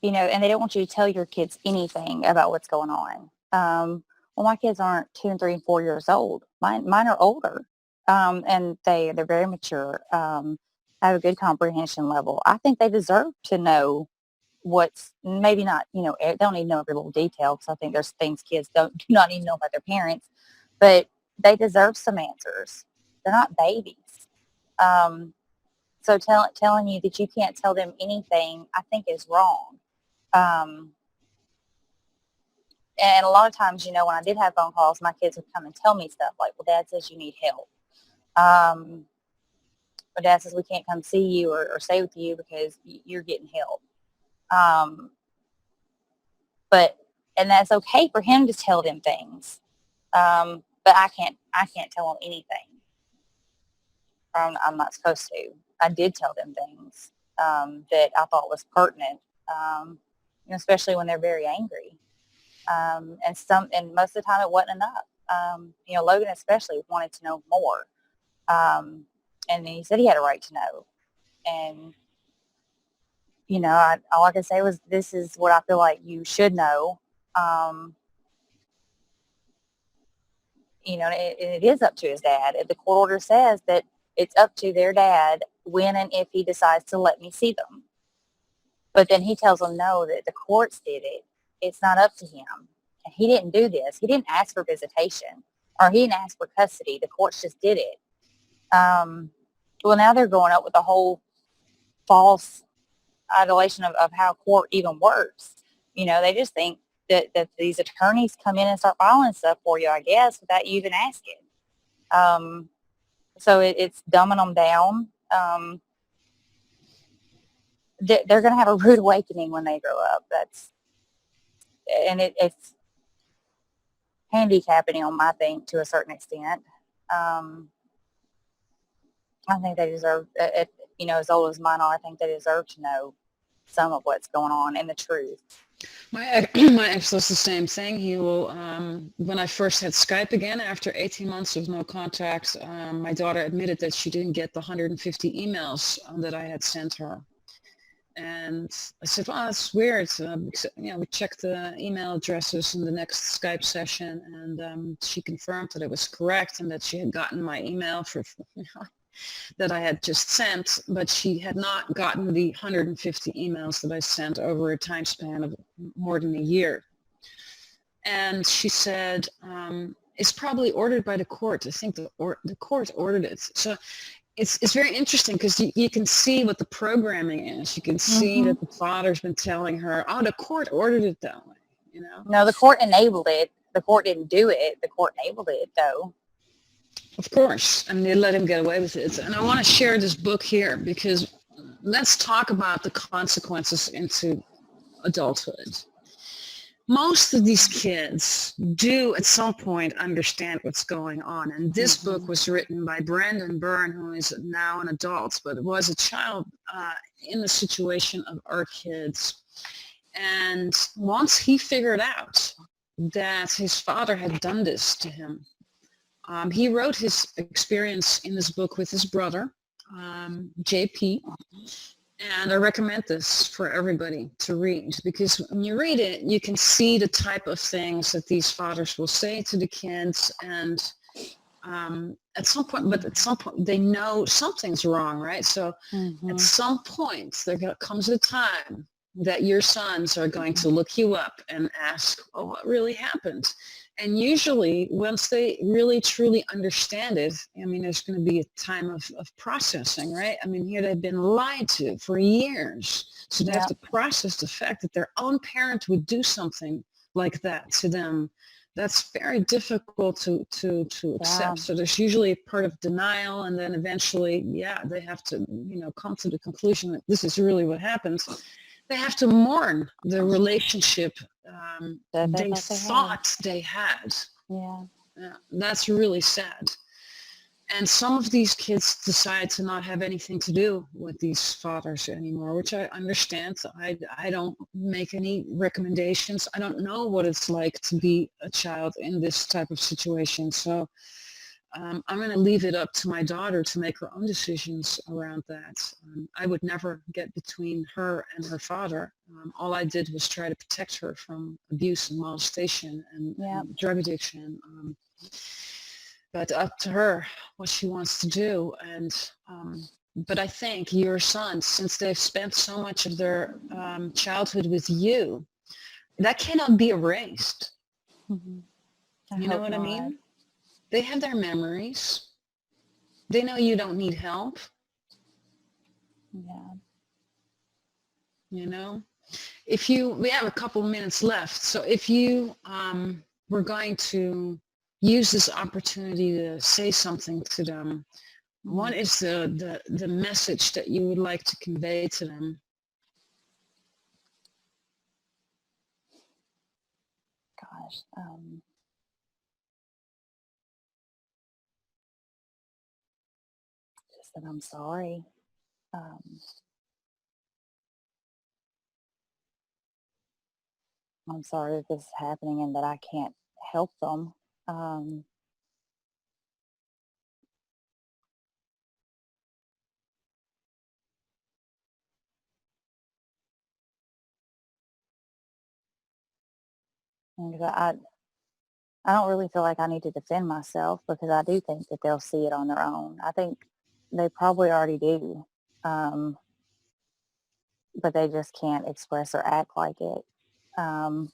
and they don't want you to tell your kids anything about what's going on. Well, my kids aren't 2 and 3 and 4 years old. Mine are older. And they're very mature, have a good comprehension level. I think they deserve to know what's maybe not, they don't even know every little detail, because I think there's things kids do not even know about their parents, but they deserve some answers. They're not babies. So telling you that you can't tell them anything, I think is wrong. and a lot of times, when I did have phone calls, my kids would come and tell me stuff like, well, Dad says you need help. Or Dad says we can't come see you or stay with you because you're getting help. And that's okay for him to tell them things. But I can't tell them anything. I'm not supposed to. I did tell them things that I thought was pertinent, especially when they're very angry. And most of the time it wasn't enough. Logan especially wanted to know more. And he said he had a right to know. And, all I could say was, this is what I feel like you should know. It is up to his dad. The court order says that it's up to their dad when and if he decides to let me see them. But then he tells them, no, that the courts did it. It's not up to him. And he didn't do this. He didn't ask for visitation, or he didn't ask for custody. The courts just did it. Well, now they're going up with a whole false idolation of how court even works. They just think that these attorneys come in and start filing stuff for you, I guess, without you even asking. So it's dumbing them down. They're going to have a rude awakening when they grow up. It's handicapping them, I think, to a certain extent. I think they deserve, as old as mine are, I think they deserve to know some of what's going on and the truth. My ex does the same thing. He will, when I first had Skype again, after 18 months of no contact, my daughter admitted that she didn't get the 150 emails that I had sent her. And I said, well, that's weird. We checked the email addresses in the next Skype session, and she confirmed that it was correct and that she had gotten my email that I had just sent, but she had not gotten the 150 emails that I sent over a time span of more than a year. And she said, it's probably ordered by the court. I think the court ordered it. So it's very interesting because you can see what the programming is. You can see that the father's been telling her, oh, the court ordered it that way, No, the court enabled it. The court didn't do it. The court enabled it, though. Of course, and they let him get away with it. And I want to share this book here because let's talk about the consequences into adulthood. Most of these kids do at some point understand what's going on. And this book was written by Brandon Byrne, who is now an adult, but was a child in the situation of our kids. And once he figured out that his father had done this to him, he wrote his experience in this book with his brother, JP, and I recommend this for everybody to read because when you read it, you can see the type of things that these fathers will say to the kids, and at some point they know something's wrong, right? So at some point there comes a time that your sons are going to look you up and ask, oh, what really happened? And usually once they really truly understand it, there's going to be a time of processing, right? Here they've been lied to for years. So they have to process the fact that their own parent would do something like that to them. That's very difficult to accept. So there's usually a part of denial, and then eventually, they have to, come to the conclusion that this is really what happens. They have to mourn the relationship they thought they had. Yeah, that's really sad. And some of these kids decide to not have anything to do with these fathers anymore, which I understand. I don't make any recommendations. I don't know what it's like to be a child in this type of situation. So I'm going to leave it up to my daughter to make her own decisions around that. I would never get between her and her father. All I did was try to protect her from abuse and molestation and drug addiction. But up to her what she wants to do. And but I think your sons, since they've spent so much of their childhood with you, that cannot be erased. You know what I mean? They have their memories. They know you don't need help. Yeah. We have a couple minutes left, so if you were going to use this opportunity to say something to them, what is the message that you would like to convey to them? Gosh, just that I'm sorry. I'm sorry that this is happening and that I can't help them. Um, and I don't really feel like I need to defend myself because I do think that they'll see it on their own. I think they probably already do, um, but they just can't express or act like it. Um,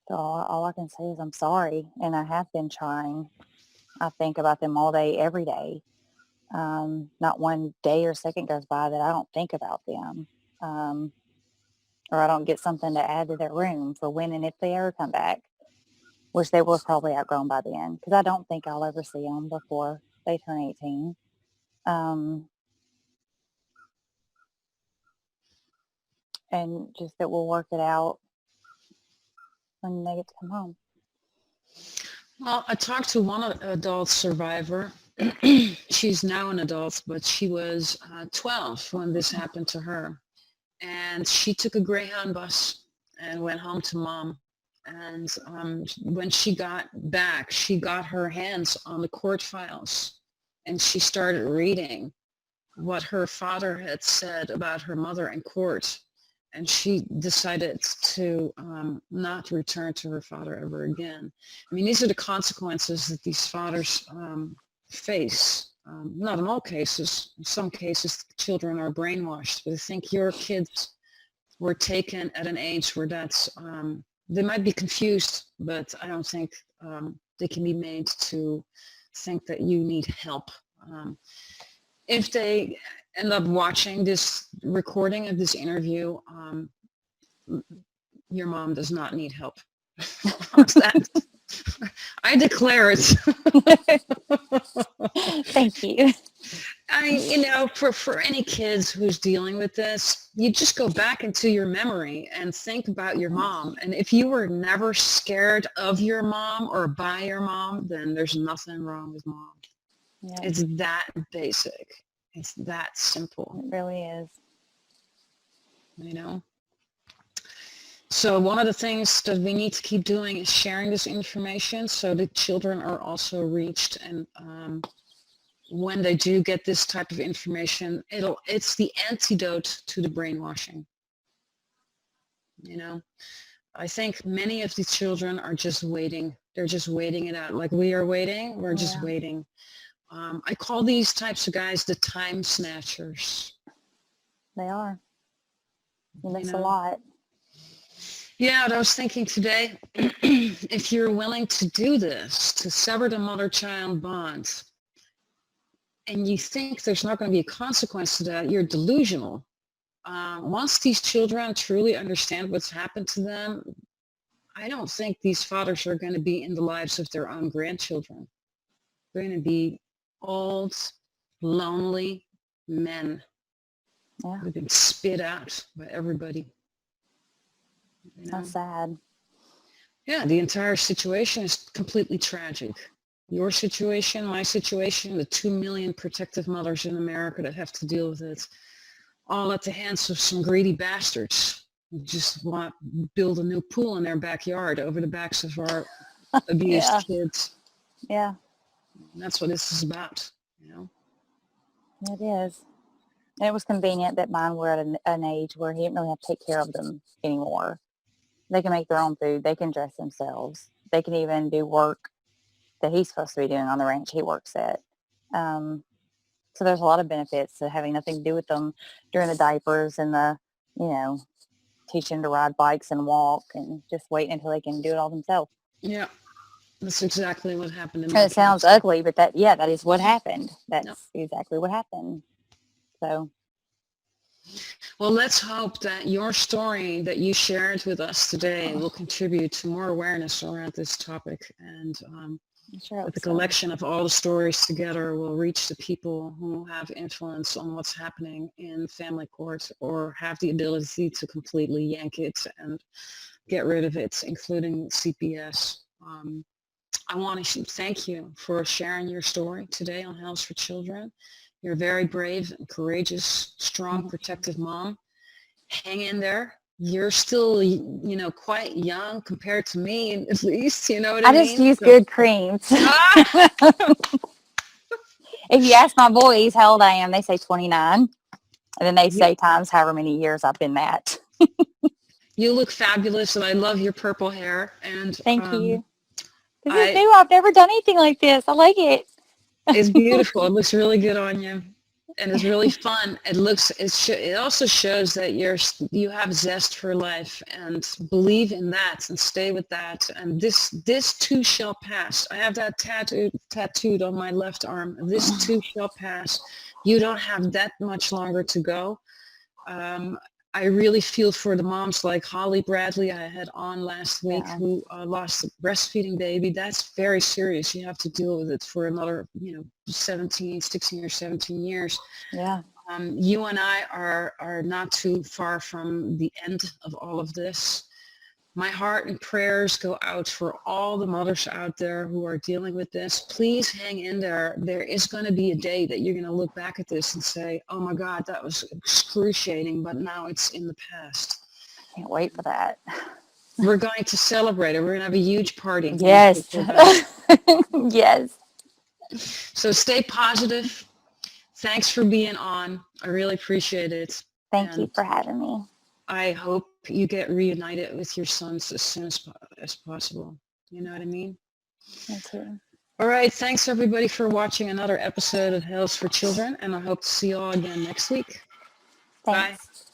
so all I can say is I'm sorry, and I have been trying. I think about them all day, every day. Not one day or second goes by that I don't think about them, or I don't get something to add to their room for when and if they ever come back, which they will probably outgrown by then, because I don't think I'll ever see them before they turn 18. Um, and just that we'll work it out when they get to come home. Well, I talked to one adult survivor. She's now an adult, but she was 12 when this happened to her. And she took a Greyhound bus and went home to mom. And when she got back, she got her hands on the court files and she started reading what her father had said about her mother in court. And she decided to not return to her father ever again. I mean, these are the consequences that these fathers face. Not in all cases. In some cases, children are brainwashed. But I think your kids were taken at an age where they might be confused, but I don't think they can be made to think that you need help. If they end up watching this recording of this interview, your mom does not need help. How's that? I declare it. Thank you. For any kids who's dealing with this, you just go back into your memory and think about your mom. And if you were never scared of your mom or by your mom, then there's nothing wrong with mom. Yeah, It's that basic. It's that simple. it really is. So one of the things that we need to keep doing is sharing this information so the children are also reached. And when they do get this type of information, it's the antidote to the brainwashing. I think many of the children are just waiting. They're just waiting it out. Like we are waiting, we're just waiting. I call these types of guys the time snatchers. They are. You miss a lot. Yeah, I was thinking today, if you're willing to do this, to sever the mother-child bond, and you think there's not going to be a consequence to that, you're delusional. Once these children truly understand what's happened to them, I don't think these fathers are going to be in the lives of their own grandchildren. They're going to be old, lonely men who've been spit out by everybody. That's sad. Yeah, the entire situation is completely tragic. Your situation, my situation, the 2 million protective mothers in America that have to deal with it, all at the hands of some greedy bastards who just want to build a new pool in their backyard over the backs of our abused kids. Yeah. And that's what this is about, It is. And it was convenient that mine were at an age where he didn't really have to take care of them anymore. They can make their own food. They can dress themselves. They can even do work that he's supposed to be doing on the ranch he works at. So there's a lot of benefits to having nothing to do with them during the diapers and the, teaching to ride bikes and walk and just waiting until they can do it all themselves. Yeah, that's exactly what happened. And it sounds ugly, but that is what happened. That's exactly what happened. So. Well, let's hope that your story that you shared with us today will contribute to more awareness around this topic, and I sure that hope the so. collection of all the stories together will reach the people who have influence on what's happening in family court or have the ability to completely yank it and get rid of it, including CPS. I want to thank you for sharing your story today on House for Children. You're a very brave and courageous, strong, protective mom. Hang in there. You're still, quite young compared to me, at least, you know what I I just mean? use So, good creams. ah, If you ask my boys how old I am, they say 29. And then they you, say times however many years I've been that. you look fabulous, and I love your purple hair. And Thank you. This is I, new. I've never done anything like this. I like it. it's beautiful. It looks really good on you. And it's really fun. It also shows that you have zest for life and believe in that and stay with that. And this too shall pass. I have that tattooed on my left arm. This too shall pass. You don't have that much longer to go. I really feel for the moms like Holly Bradley I had on last week Yeah. who lost a breastfeeding baby. That's very serious. You have to deal with it for another, 16 or 17 years. Yeah. You and I are not too far from the end of all of this. My heart and prayers go out for all the mothers out there who are dealing with this. Please hang in there. There is going to be a day that you're going to look back at this and say, oh my God, that was excruciating, but now it's in the past. Can't wait for that. We're going to celebrate it. We're going to have a huge party when the Yes. kids are back. Yes. So stay positive. Thanks for being on. I really appreciate it. Thank you And for having me. I hope you get reunited with your sons as soon as possible. You know what I mean? Me too. All right. Thanks, everybody, for watching another episode of Hells for Children, and I hope to see you all again next week. Bye. Thanks.